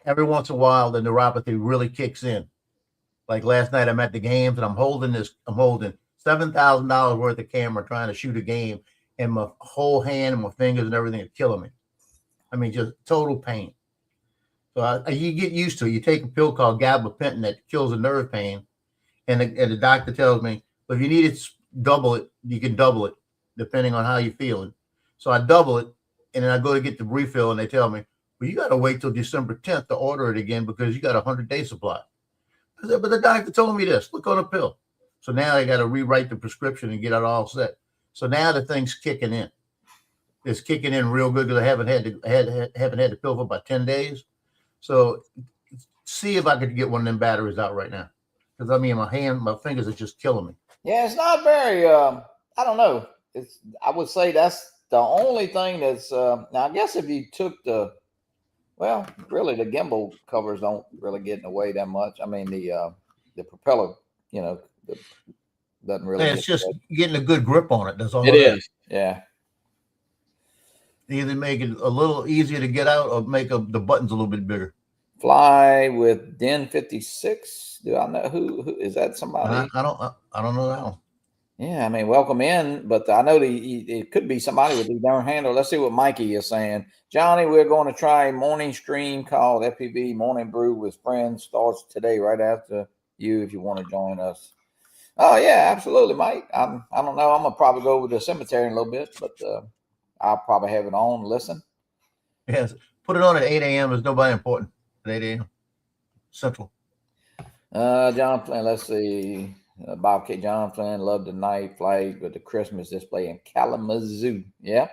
every once in a while the neuropathy really kicks in. Like last night I'm at the games and I'm holding $7,000 worth of camera trying to shoot a game, and my whole hand and my fingers and everything are killing me. I mean, just total pain. So you get used to it. You take a pill called gabapentin that kills the nerve pain. And the doctor tells me, well, if you need to double it, you can double it depending on how you're feeling. So I double it, and then I go to get the refill, and they tell me, well, you got to wait till December 10th to order it again because you got a 100-day supply. I said, but the doctor told me this. Look on the pill. So now I got to rewrite the prescription and get it all set. So now the thing's kicking in. It's kicking in real good because I haven't had the pill for about 10 days. So see if I could get one of them batteries out right now. Because I mean, my fingers are just killing me. yeah, it's not very. I don't know. I would say that's the only thing that's. Now I guess if you took really the gimbal covers don't really get in the way that much. I mean the propeller, doesn't really. And it's just getting a good grip on it. That's all it is. Yeah. Either make it a little easier to get out or make the buttons a little bit bigger. Fly with Den 56. Do I know who is that? Somebody? I don't know that one. Yeah, I mean, welcome in, but I know it could be somebody with the darn handle. Let's see what Mikey is saying. Johnny, we're going to try a morning stream called FPV Morning Brew with Friends. Starts today, right after you, if you want to join us. Oh yeah, absolutely, Mike. I don't know. I'm gonna probably go over to the cemetery in a little bit, but I'll probably have it on. Listen. Yes, put it on at 8 a.m. There's nobody important at 8 a.m. Central. John Flynn, let's see. Bob K. John Flynn loved the night flight with the Christmas display in Kalamazoo. Yeah.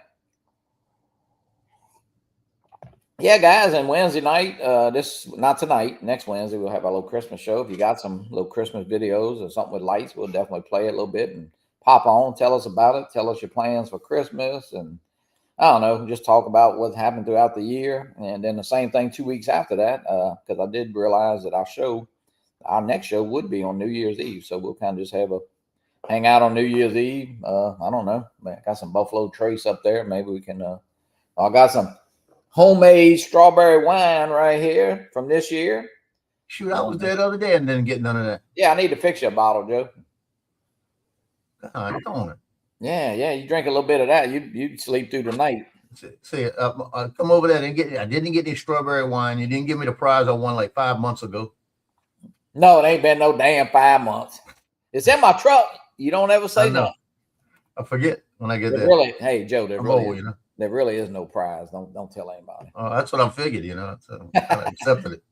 Yeah, guys, and Wednesday night, not tonight, next Wednesday, we'll have our little Christmas show. If you got some little Christmas videos or something with lights, we'll definitely play it a little bit and pop on, tell us about it, tell us your plans for Christmas, and I don't know, just talk about what happened throughout the year. And then the same thing 2 weeks after that, because I did realize that our next show would be on New Year's Eve. So we'll kind of just have a hang out on New Year's Eve. I don't know. Man, I got some Buffalo Trace up there. Maybe we can, I got some homemade strawberry wine right here from this year. Shoot, I was there the other day and didn't get none of that. Yeah, I need to fix you a bottle, Joe. God darn it. Yeah. You drink a little bit of that, you'd sleep through the night. See, come over there and I didn't get any strawberry wine. You didn't give me the prize I won like 5 months ago. No, it ain't been no damn 5 months. It's in my truck. You don't ever say no. I forget when I get there. Really, hey Joe, there I'm really, old, is, there really is no prize. Don't tell anybody. That's what I figured, So I accepted it.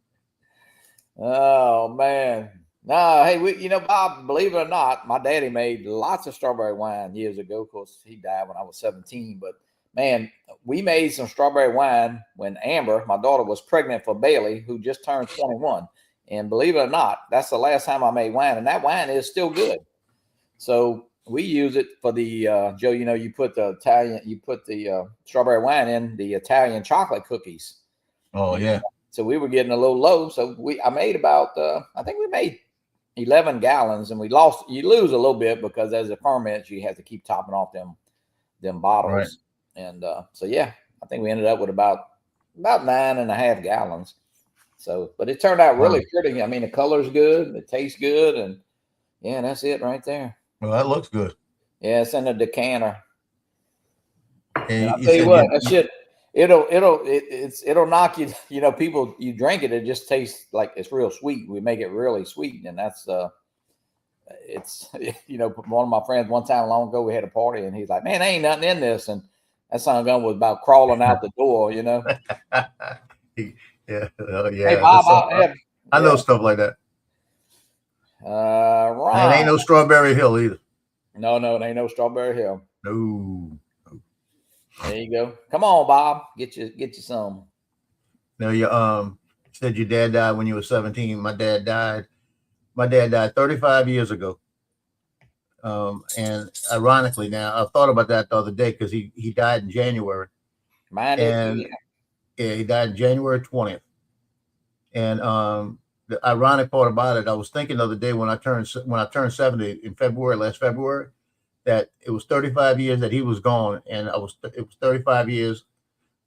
Oh man, No, hey, Bob, believe it or not, my daddy made lots of strawberry wine years ago. Of course, he died when I was 17. But man, we made some strawberry wine when Amber, my daughter, was pregnant for Bailey, who just turned 21. And believe it or not, that's the last time I made wine, and that wine is still good. So we use it for the Joe. You put the strawberry wine in the Italian chocolate cookies. Oh yeah. So we were getting a little low. So I made about I think we made 11 gallons, and you lose a little bit because as it ferments, you have to keep topping off them bottles. Right. And so yeah, I think we ended up with about 9.5 gallons. So, but it turned out really pretty. I mean, the color's good, it tastes good, and yeah, that's it right there. Well, that looks good. Yeah, it's in a decanter. And I'll tell you what, that shit, it'll knock you. People, you drink it, it just tastes like it's real sweet. We make it really sweet, and that's it's one of my friends one time long ago we had a party, and he's like, "Man, there ain't nothing in this," and that son gun was about crawling out the door. Yeah. Hey Bob, I know stuff like that. Ron. And it ain't no Strawberry Hill either. No, it ain't no Strawberry Hill. No. There you go. Come on, Bob. Get you some. No, you said your dad died when you were 17. My dad died 35 years ago. And ironically, now I thought about that the other day because he died in January. Mine and yeah, he died January 20th. And the ironic part about it, I was thinking the other day when I turned 70 in last February, that it was 35 years that he was gone, and it was 35 years.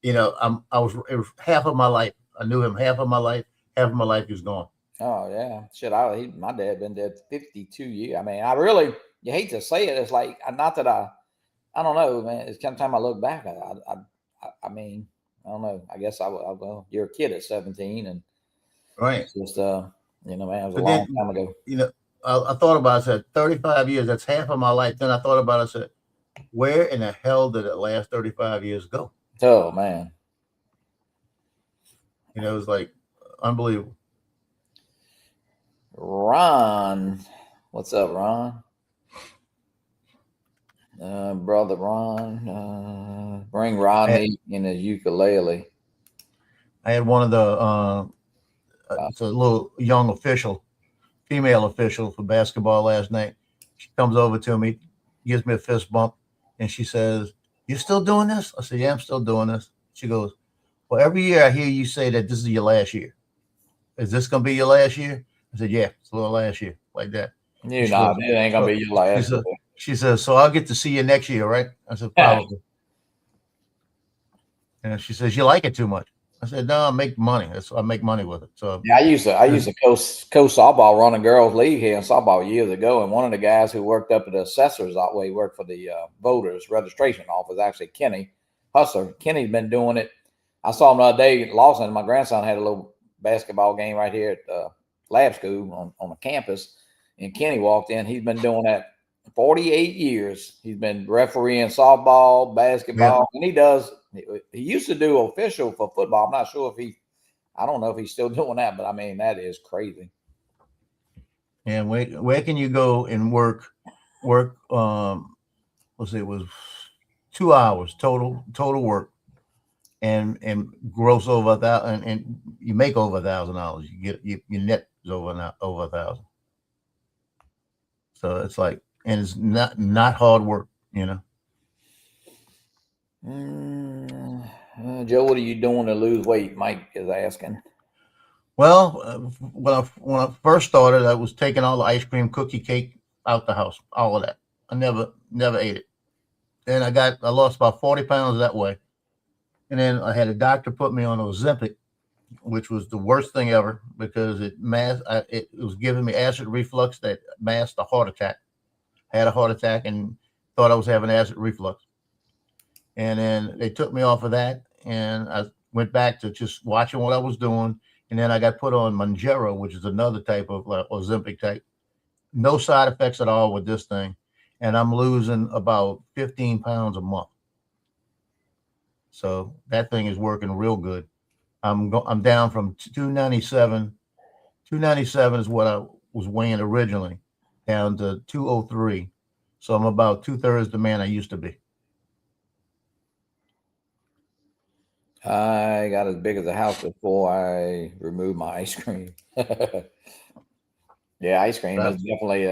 It was half of my life. I knew him half of my life. Half of my life he was gone. Oh yeah, shit. My dad been dead 52 years. I mean, you hate to say it. It's like not that I don't know, man. It's kind of time I look back. I mean, I don't know. I guess well, you're a kid at 17, and right. It's just man, it was a long time ago. I thought about it. I said 35 years. That's half of my life. Then I thought about it. I said, where in the hell did the last 35 years go? Oh man, it was like unbelievable. Ron, what's up, Ron? Brother Ron, bring Ronnie in his ukulele. I had one of the it's a little young official, female official for basketball last night. She comes over to me, gives me a fist bump, and she says, "You still doing this?" I said, "Yeah, I'm still doing this." She goes, "Well, every year I hear you say that this is your last year. Is this gonna be your last year?" I said, "Yeah, it's the last year," like that. It ain't gonna be your last. She says, "So I'll get to see you next year, right?" I said, "Probably." And she says, "You like it too much." I said, "No, I make money. I make money with it." So yeah, I used to coach softball, run a girls' league here in softball years ago, and one of the guys who worked up at the assessors that way worked for the voters registration office. Actually, Kenny Hustler. Kenny's been doing it. I saw him the other day in Lawson. My grandson had a little basketball game right here at lab school on the campus, and Kenny walked in. He's been doing that 48 years. He's been refereeing softball, basketball, and he used to do official for football. I'm not sure I don't know if he's still doing that, but I mean, that is crazy. And where can you go and work? Let's say it was 2 hours total work, and gross over $1,000, and you make over $1,000. You get your net is over $1,000. So it's like, and it's not hard work, Joe, what are you doing to lose weight? Mike is asking. Well, when I first started, I was taking all the ice cream, cookie, cake out the house, all of that. I never ate it. Then I lost about 40 pounds that way. And then I had a doctor put me on Ozempic, which was the worst thing ever because it was giving me acid reflux that masked a heart attack. I had a heart attack and thought I was having acid reflux. And then they took me off of that, and I went back to just watching what I was doing. And then I got put on Mounjaro, which is another type of Ozempic type. No side effects at all with this thing. And I'm losing about 15 pounds a month. So that thing is working real good. I'm down from 297. 297 is what was weighing originally, down to 203. So I'm about 2/3 the man I used to be. I got as big as a house before I removed my ice cream. Yeah, ice cream is definitely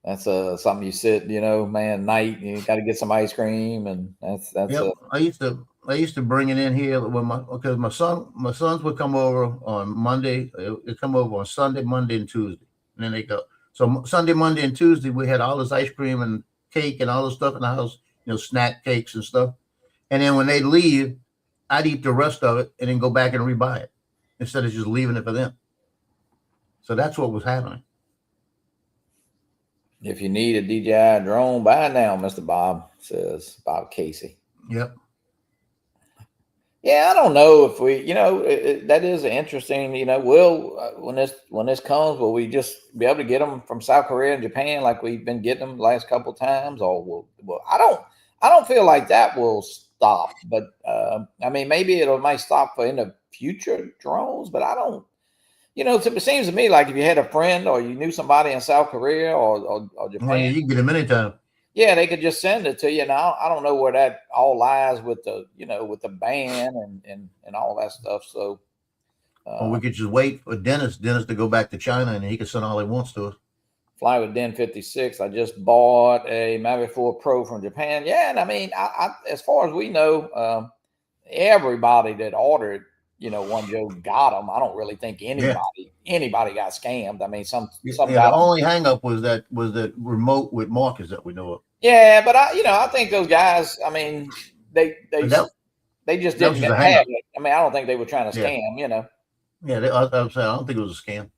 that's something you sit, man, night, you got to get some ice cream, and that's Yep. I used to bring it in here because my sons would come over on Monday. They come over on Sunday, Monday, and Tuesday, and then they go. So Sunday, Monday, and Tuesday we had all this ice cream and cake and all this stuff in the house, snack cakes and stuff. And then when they leave, I'd eat the rest of it and then go back and rebuy it instead of just leaving it for them. So that's what was happening. If you need a DJI drone, buy it now, Mr. Bob, says Bob Casey. Yep. Yeah, I don't know if we, that is interesting. When this comes, will we just be able to get them from South Korea and Japan like we've been getting them the last couple of times, or I don't feel like that will stop. But I mean, maybe might stop in the future drones, but I don't. It seems to me like if you had a friend or you knew somebody in South Korea or Japan, Well, you can get them anytime. yeah, they could just send it to you. Now, I don't know where that all lies with the, with the ban and all that stuff. So, Or we could just wait for Dennis to go back to China and he can send all he wants to us. Fly with Den 56. I just bought a Mavic 4 Pro from Japan. Yeah, and I mean, I as far as we know, everybody that ordered, One Joe got them. I don't really think anybody got scammed. I mean, some the only hang up was that remote with Marcus that we know of. Yeah, but I think those guys. I mean, they just didn't have it. I mean, I don't think they were trying to scam. Yeah, I was saying I don't think it was a scam.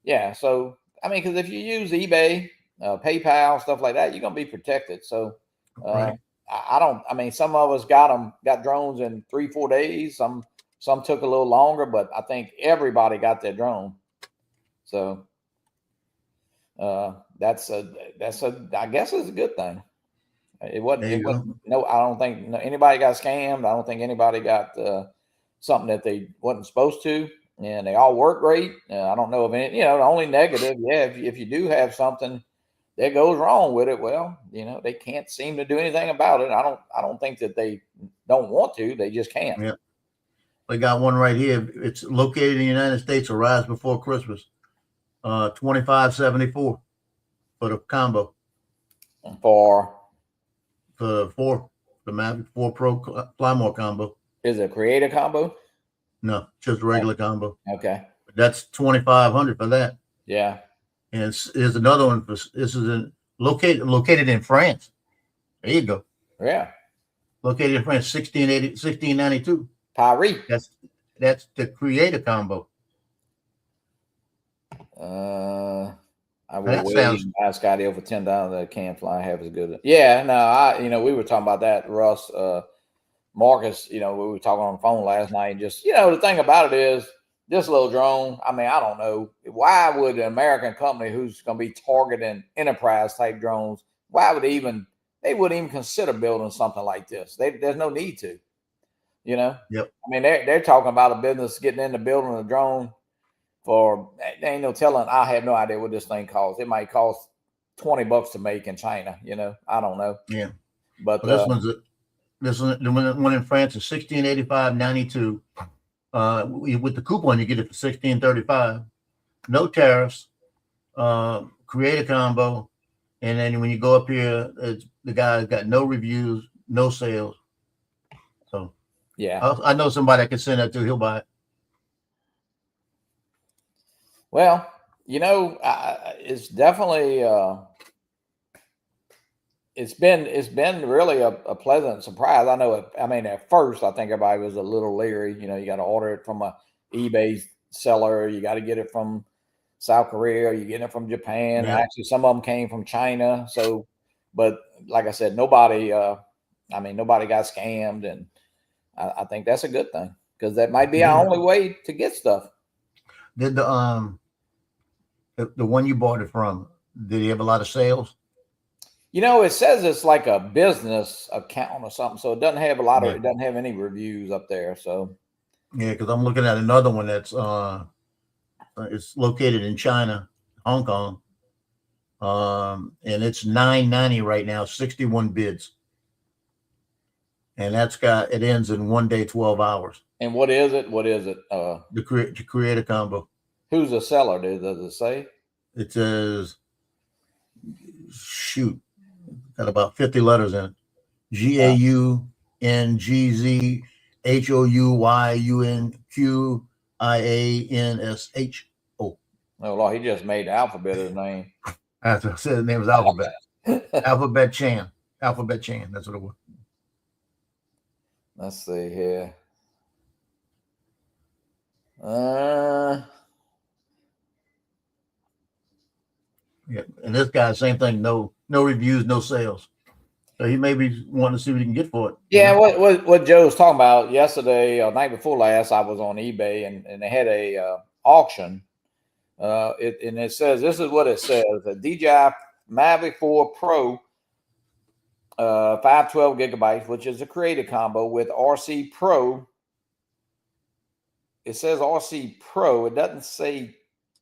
Yeah, so I mean, because if you use eBay, PayPal, stuff like that, you're gonna be protected. So Right. I don't. I mean, some of us got drones in 3-4 days. Some took a little longer, but I think everybody got their drone. So that's I guess it's a good thing. It wasn't. No, I don't think anybody got scammed. I don't think anybody got something that they wasn't supposed to, and they all work great. I don't know of any. The only negative, if you do have something that goes wrong with it, well, they can't seem to do anything about it. I don't think that they don't want to. They just can't. Yeah. We got one right here. It's located in the United States. Arrives before Christmas. $25.74 for the combo. For The Mavic 4 Pro Flymore combo. Is it a creator combo? No, just a regular combo. Okay. That's $2,500 for that. Yeah. And there's another one for this is located in France. There you go. Yeah. Located in France, 1692. Paris. That's the creator combo. I will wait and buy Scotty over $10 that can fly half as good. Yeah, no, we were talking about that, Russ. Marcus, we were talking on the phone last night. Just, the thing about it is this little drone. I mean, I don't know. Why would an American company who's going to be targeting enterprise type drones, why would they wouldn't even consider building something like this? There's no need to, Yep. I mean, they're talking about a business getting into building a drone for, there ain't no telling. I have no idea what this thing costs. It might cost $20 to make in China. I don't know. Yeah. But this the one in France is $1685.92. With the coupon, you get it for $1635. No tariffs. Create a combo, and then when you go up here, the guy's got no reviews, no sales. So yeah, I know somebody I can send that to. He'll buy it. Well, it's definitely it's been really a pleasant surprise. I know it. I mean, at first, I think everybody was a little leery. You got to order it from a eBay seller. You got to get it from South Korea. You get it from Japan. Yeah. Actually, some of them came from China. So, but like I said, nobody got scammed, and I think that's a good thing because that might be our only way to get stuff. Did the one you bought it from? Did he have a lot of sales? It says it's like a business account or something, so it doesn't have it doesn't have any reviews up there. So yeah, because I'm looking at another one that's it's located in China, Hong Kong. And it's $990 right now, 61 bids. And it ends in 1 day, 12 hours. And what is it? What is it? To create a combo. Who's the seller? Does it say? It says, shoot, got about 50 letters in it. GAUNGZHOUYUNQIANSH. Oh Lord, he just made the alphabet his name. That's what I said. The name was Alphabet. Alphabet Chan. Alphabet Chan. That's what it was. Let's see here. Yeah. And this guy, same thing. No reviews, no sales. So he may be wanting to see what he can get for it. Yeah, what Joe was talking about yesterday or night before last, I was on eBay and they had a auction. It says, this is what it says: a DJI Mavic 4 Pro, 512 gigabytes, which is a creative combo with RC Pro. It says RC Pro. It doesn't say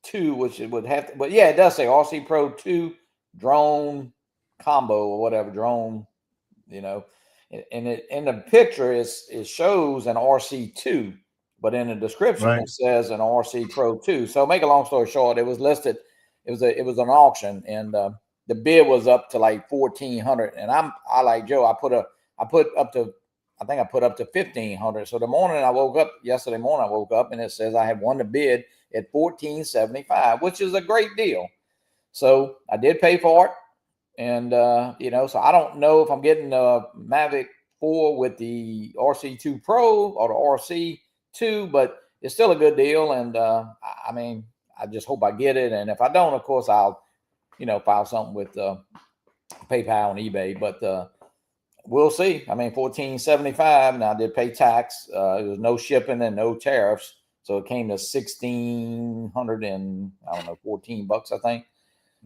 2, which it would have to, but yeah, it does say RC Pro 2 drone combo or whatever drone, and it in the picture it shows an RC2, but in the description Right. it says an RC Pro 2. So make a long story short, it was listed. It was an auction, and the bid was up to like $1,400. And I like Joe. I put up to $1,500. So yesterday morning I woke up and it says I had won the bid at $1,475, which is a great deal. So I did pay for it. And, so I don't know if I'm getting the Mavic 4 with the RC2 Pro or the RC2, but it's still a good deal. And, I just hope I get it. And if I don't, of course, I'll, file something with PayPal and eBay. But we'll see. $1,475. Now I did pay tax. There was no shipping and no tariffs. So it came to $1,614, I think.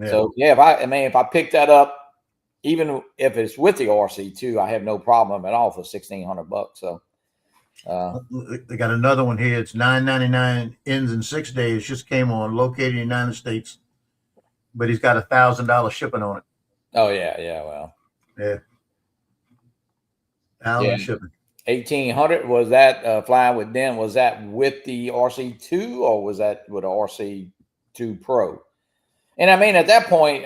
Yeah. So yeah, if I pick that up, even if it's with the RC2, I have no problem at all for $1,600. So They got another one here. It's $999, ends in 6 days. Just came on, located in the United States, but he's got $1,000 shipping on it. oh yeah, well, Yeah. 1,000 Yeah. shipping. 1,800 was that flying with them? Was that with the RC2 or was that with the RC2 Pro? And at that point,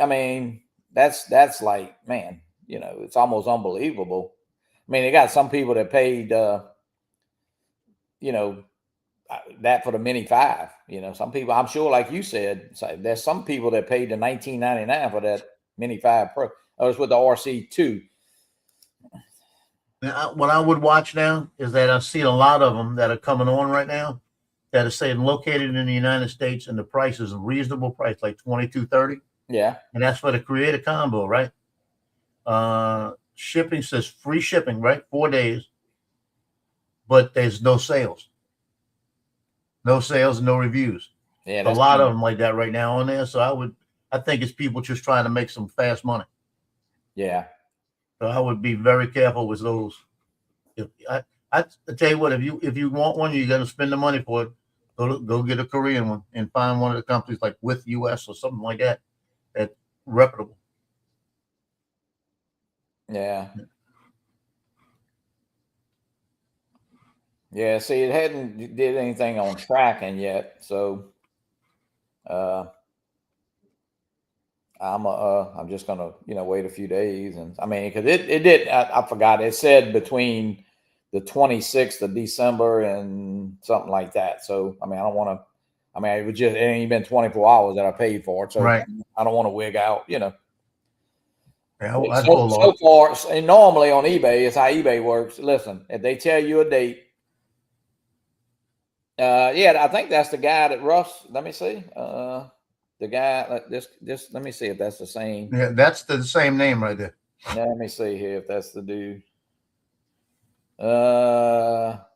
that's like, man, it's almost unbelievable. They got some people that paid, that for the Mini 5. Some people, I'm sure, like you said, there's some people that paid the $19.99 for that Mini 5 Pro. Oh, it's with the RC2. Now, what I would watch now is that I've seen a lot of them that are coming on right now that are saying located in the United States and the price is a reasonable price, like $22.30. Yeah. And that's for the creative combo, right? Shipping says free shipping, right? 4 days, but there's no sales. No sales, no reviews. Yeah. A lot of them like that right now on there. So I think it's people just trying to make some fast money. Yeah. So I would be very careful with those. I tell you what, if you want one, you're gonna spend the money for it. Go get a Korean one and find one of the companies like With US or something like that. That's reputable. Yeah. Yeah. See, it hadn't did anything on tracking yet. So, I'm just gonna, wait a few days and because it did, I forgot. It said between the 26th of December and something like that. So, I don't want to, it ain't even been 24 hours that I paid for it. So Right. I don't want to wig out, Yeah, So far, and normally on eBay, it's how eBay works. Listen, if they tell you a date, I think that's the guy that Russ. Let me see. The guy. This. Let me see if that's the same. Yeah, that's the same name right there. Let me see here if that's the dude. Well,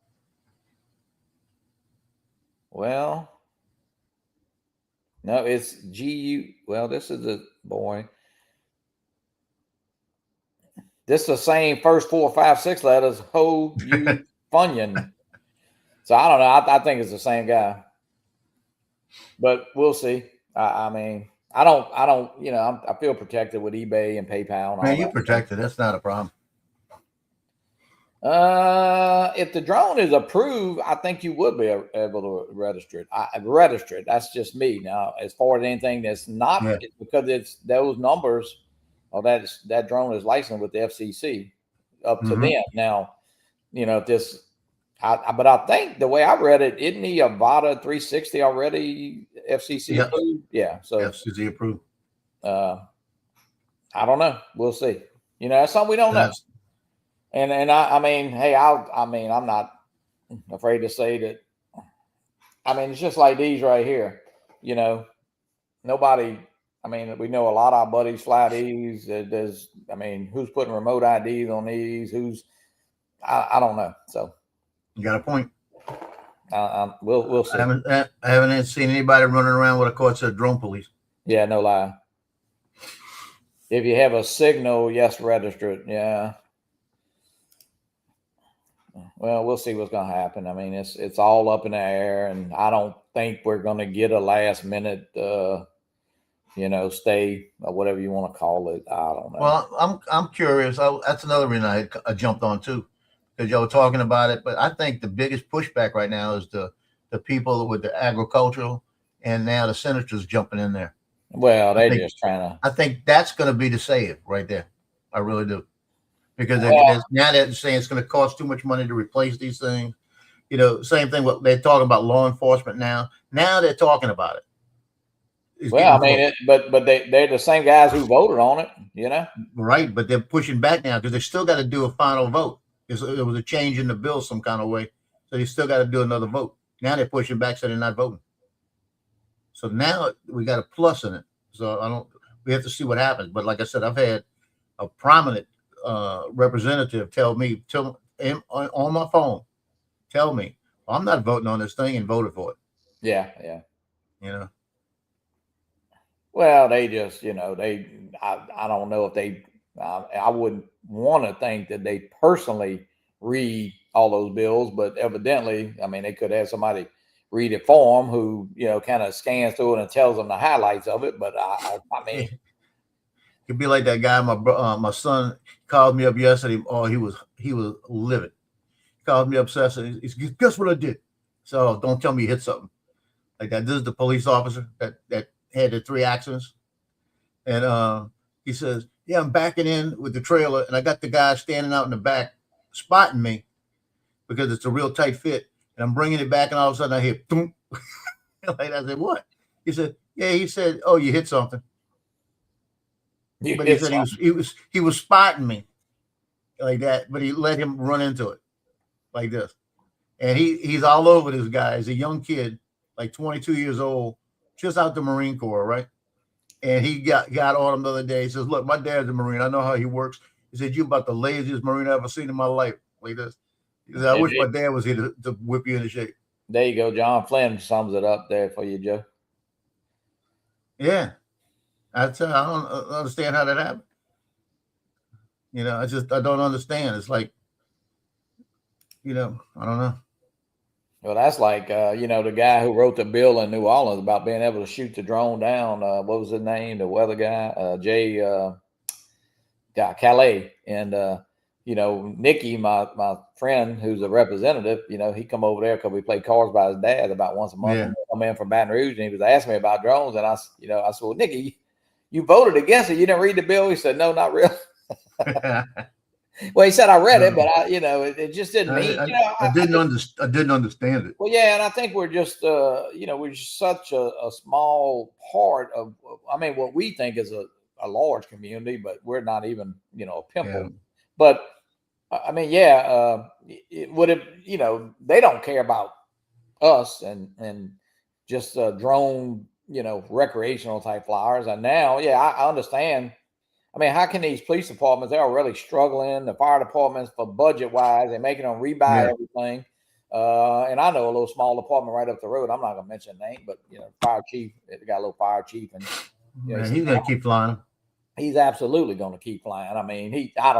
no, it's GU. Well, this is a boy. This is the same first 4, 5, 6 letters. Ho Yu Funyon. So I don't know. I think it's the same guy, but we'll see. I I don't, you know, I feel protected with eBay and PayPal and all Man, you that. protected. That's not a problem. If the drone is approved, I think you would be able to register it. I register it. That's just me. Now, as far as anything that's not, Yeah. it's because it's those numbers, or that drone is licensed with the FCC, up to Mhm. them. Now, you know, if this, but I think the way I read it, isn't he a VADA 360 already FCC Yep. approved? Yeah. So FCC approved. I don't know. We'll see. You know, that's something we don't know. That's- And I mean, hey, I'm not afraid to say that. I mean, it's just like these right here. You know, nobody. I mean, we know a lot of our buddies fly these. There's, I mean, who's putting remote IDs on these? Who's, I don't know. So You got a point. we'll see. I haven't seen anybody running around with a court said drone police. Yeah, no lie. If you have a signal, yes, register it. Yeah. Well, we'll see what's going to happen. I mean, it's all up in the air, and I don't think we're going to get a last minute, you know, stay or whatever you want to call it. I don't know. Well, I'm curious. That's another reason I jumped on too, because y'all were talking about it. But I think the biggest pushback right now is the people with the agricultural, and now the senators jumping in there. Well, they're think- just trying to. I think that's going to be the save right there. I really do, because Well- now they're saying it's going to cost too much money to replace these things. You know, same thing. What they're talking about law enforcement now. Now they're talking about it. It's Well, I getting mean, close. but they're the same guys who voted on it. You know. Right, but they're pushing back now because they still got to do a final vote. There was a change in the bill some kind of way, so they still got to do another vote. Now they're pushing back, so they're not voting. So now we got a plus in it. So I don't. We have to see what happens. But like I said, I've had a prominent representative tell me on my phone, tell me I'm not voting on this thing, and voted for it. Yeah, yeah. You know. Well, they just, you know, I don't know if they. I wouldn't want to think that they personally read all those bills, but evidently, I mean, they could have somebody read it for them who, you know, kind of scans through it and tells them the highlights of it. But I mean, It'd be like that guy. My son called me up yesterday. Oh, he was livid. He called me up, and he said, "Guess what I did?" So don't tell me you hit something like that. This is the police officer that had the 3 accidents, and he says, "Yeah, I'm backing in with the trailer, and I got the guy standing out in the back, spotting me because it's a real tight fit, and I'm bringing it back, and all of a sudden I hear boom." Like I said, "What?" He said, "Yeah." He said, "Oh, you hit something." But he said he was spotting me like that, but he let him run into it like this. And he's all over this guy. He's a young kid, like 22 years old, just out the Marine Corps, right? And he got on him the other day. He says, "Look, my dad's a Marine. I know how he works." He said, "You about the laziest Marine I've ever seen in my life." Like this. He said, "I wish my dad was here to whip you into shape." There you go. John Flynn sums it up there for you, Joe. Yeah. I don't understand how that happened. You know, I don't understand. It's like, you know, I don't know. Well, that's like, you know, the guy who wrote the bill in New Orleans about being able to shoot the drone down. What was his name? The weather guy, Calais. And, you know, Nikki, my friend who's a representative, you know, he come over there because we play cards by his dad about once a month. Yeah. Come in from Baton Rouge, and he was asking me about drones. And I said, "Well, Nikki, you voted against it. You didn't read the bill." He said, "No, not really." Well, he said, "I read it, but it just didn't mean." I didn't understand it. Well, yeah, and I think we're just, we're just such a small part of. I mean, what we think is a large community, but we're not even, a pimple. Yeah. But I mean, it would have, they don't care about us and just drone, recreational type flyers. And now, I understand. I mean, how can these police departments, they're really struggling, the fire departments for budget wise, they're making them rebuy everything. And I know a little small department right up the road. I'm not going to mention the name, but, fire chief, they got a little fire chief. And he's going to keep flying. He's absolutely going to keep flying. I mean, I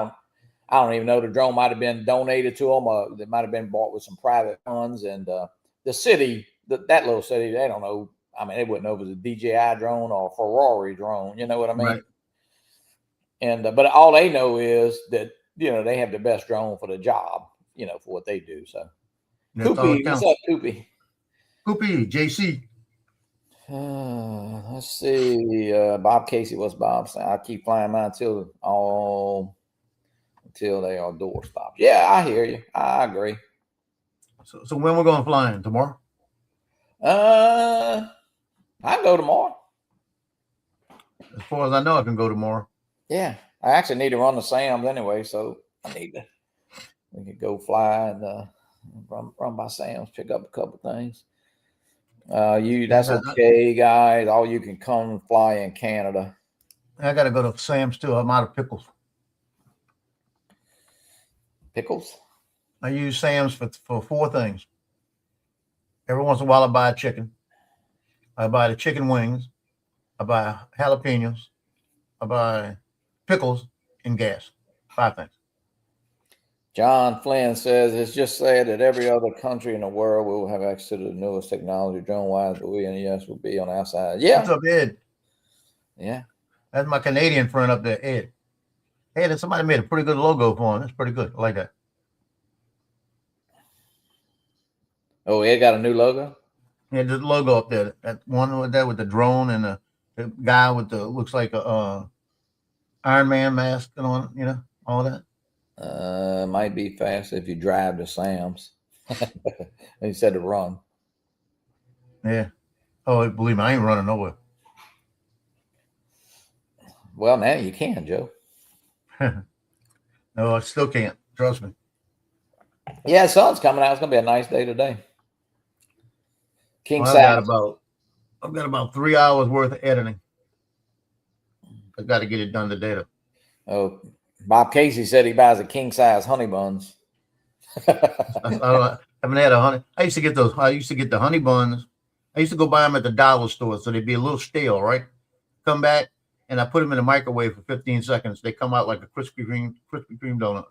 don't even know, the drone might have been donated to him, or it might have been bought with some private funds. And the city, that little city, they don't know. I mean, they wouldn't know if it was a DJI drone or a Ferrari drone. You know what I mean? Right. And but all they know is that they have the best drone for the job. For what they do. So, That's all that Koopy, what's counts. up, Koopy? Koopy, JC. Let's see. Bob Casey, what's Bob saying? I keep flying mine until they are door stopped. Yeah, I hear you. I agree. So when we're going flying? Tomorrow? I can go tomorrow. As far as I know, I can go tomorrow. Yeah, I actually need to run the Sam's anyway, so we could go fly and run by Sam's, pick up a couple things. That's okay, guys. All you can come fly in Canada. I got to go to Sam's too. I'm out of pickles. Pickles? I use Sam's for 4 things. Every once in a while, I buy a chicken. I buy the chicken wings. I buy jalapenos. I buy pickles and gas. 5 things. John Flynn says it's just sad that every other country in the world will have access to the newest technology drone-wise, but we in the U.S. will be on the outside. Yeah. What's up, Ed? Yeah. That's my Canadian friend up there, Ed. Hey, somebody made a pretty good logo for him. That's pretty good. I like that. Oh, Ed got a new logo? Yeah, the logo up there. That one with the drone and the guy with the looks like a Iron Man mask and on, all that. Might be fast if you drive to Sam's. He said to run. Yeah. Oh, believe me, I ain't running nowhere. Well, now you can, Joe. No, I still can't. Trust me. Yeah, the sun's coming out. It's gonna be a nice day today. King Well, size. I've got about 3 hours worth of editing. I got to get it done today. Oh, Bob Casey said he buys a king size honey buns. I haven't had a honey. I used to get those. I used to get the honey buns. I used to go buy them at the dollar store, so they'd be a little stale, right? Come back and I put them in the microwave for 15 seconds. They come out like a Krispy Kreme donut.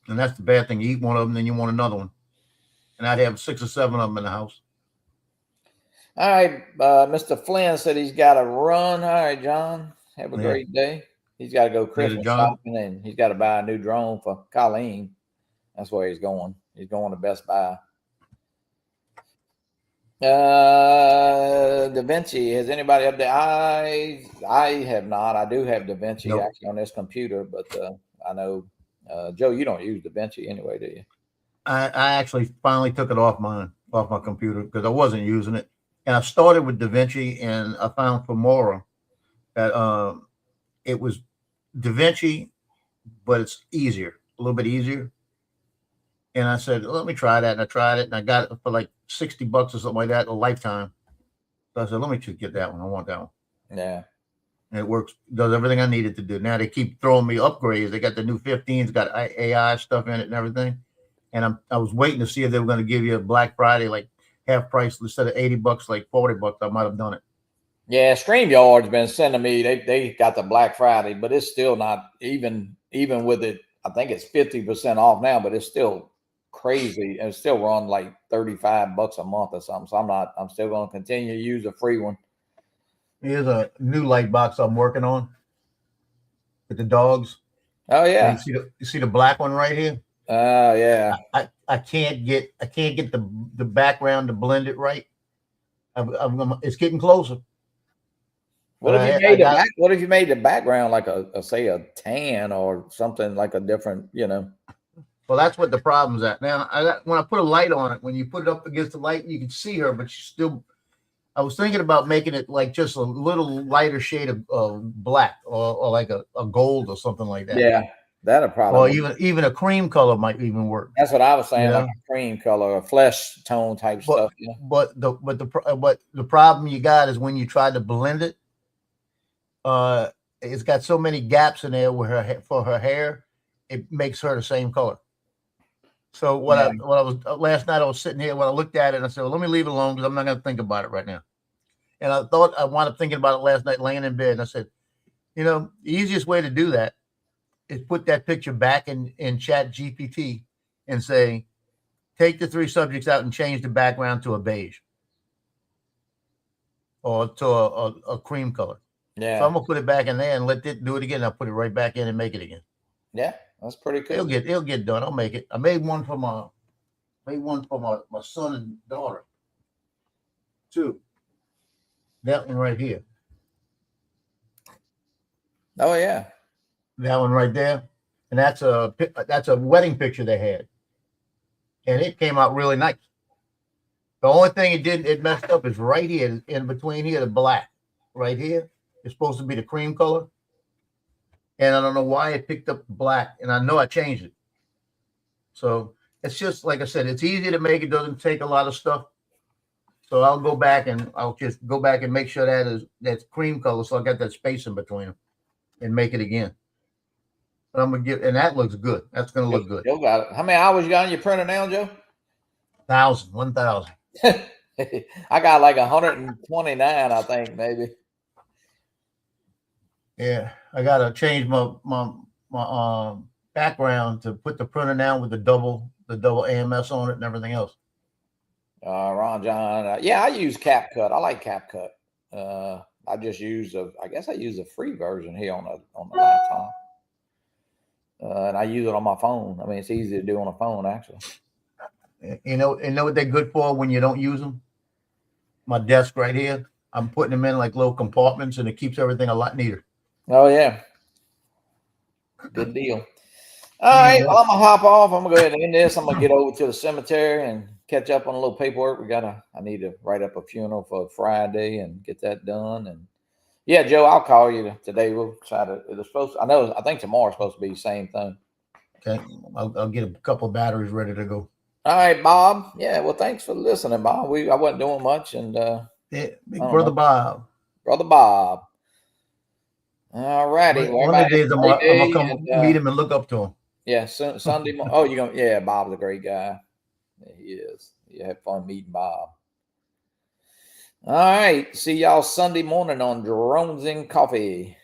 And that's the bad thing. You eat one of them, then you want another one. And I'd have 6 or 7 of them in the house. All right, Mr. Flynn said he's got to run. All right, John, have a great day. He's got to go Christmas shopping, and he's got to buy a new drone for Colleen. That's where he's going. He's going to Best Buy. Da Vinci, has anybody up there? I have not. I do have Da Vinci actually on this computer, but I know Joe, you don't use Da Vinci anyway, do you? I actually finally took it off my computer because I wasn't using it. And I started with Da Vinci, and I found Filmora that it was Da Vinci, but it's easier, a little bit easier. And I said, let me try that. And I tried it, and I got it for like $60 or something like that, a lifetime. So I said, let me just get that one. I want that one. Yeah. And it works, does everything I needed to do. Now they keep throwing me upgrades. They got the new 15s, got AI stuff in it and everything. And I was waiting to see if they were going to give you a Black Friday, like half price instead of $80, like $40. I might have done it. Yeah, StreamYard's been sending me. They got the Black Friday, but it's still not even with it. I think it's 50% off now, but it's still crazy. And it's still run like $35 a month or something. So I'm still going to continue to use a free one. Here's a new light box I'm working on with the dogs. Oh yeah, you see the black one right here. Oh yeah. I can't get the background to blend it right. It's getting closer. What if you made the background like say a tan or something like a different, Well, that's what the problem's at. Now, when I put a light on it, when you put it up against the light, you can see her, but she's still. I was thinking about making it like just a little lighter shade of black or like a gold or something like that. Yeah, that'll probably. Or even a cream color might even work. That's what I was saying, like a cream color, a flesh tone type stuff. But the problem you got is when you try to blend it, it's got so many gaps in there for her hair, it makes her the same color. So last night I was sitting here when I looked at it and I said, well, let me leave it alone because I'm not going to think about it right now. And I wound up thinking about it last night laying in bed. And I said, the easiest way to do that is put that picture back in Chat GPT and say, take the 3 subjects out and change the background to a beige or to a cream color. Yeah. So I'm gonna put it back in there and let it do it again. I'll put it right back in and make it again. Yeah. That's pretty cool. It'll get done. I'll make it. I made one for my son and daughter too. That one right here. Oh yeah. That one right there. And that's a wedding picture they had. And it came out really nice. The only thing it messed up is right here in between here, the black right here. It's supposed to be the cream color. And I don't know why it picked up black. And I know I changed it. So it's just, like I said, it's easy to make. It doesn't take a lot of stuff. So I'll go back and I'll just go back and make sure that's cream color. So I got that space in between them and make it again. But I'm going to and that looks good. That's going to look good. Joe got it. How many hours you got on your printer now, Joe? 1,000. I got like 129, I think, maybe. Yeah, I gotta change my background to put the printer down with the double AMS on it and everything else. Ron John. Yeah, I use CapCut. I like CapCut. I just use I guess I use the free version here on the laptop. And I use it on my phone. I mean, it's easy to do on a phone, actually. You know what they're good for when you don't use them? My desk right here, I'm putting them in like little compartments and it keeps everything a lot neater. Oh, yeah. Good deal. All right. Well, I'm going to hop off. I'm going to go ahead and end this. I'm going to get over to the cemetery and catch up on a little paperwork. I need to write up a funeral for Friday and get that done. And yeah, Joe, I'll call you today. We'll try to, I think tomorrow's supposed to be the same thing. Okay. I'll get a couple of batteries ready to go. All right, Bob. Yeah. Well, thanks for listening, Bob. I wasn't doing much. And, Yeah, Big Brother Bob. Brother Bob. All righty. One of the days I'm gonna come meet him and look up to him. Yeah, Sunday morning. Oh, you're going to, yeah, Bob's a great guy. Yeah, he is. You have fun meeting Bob. All right. See y'all Sunday morning on Drones and Coffee.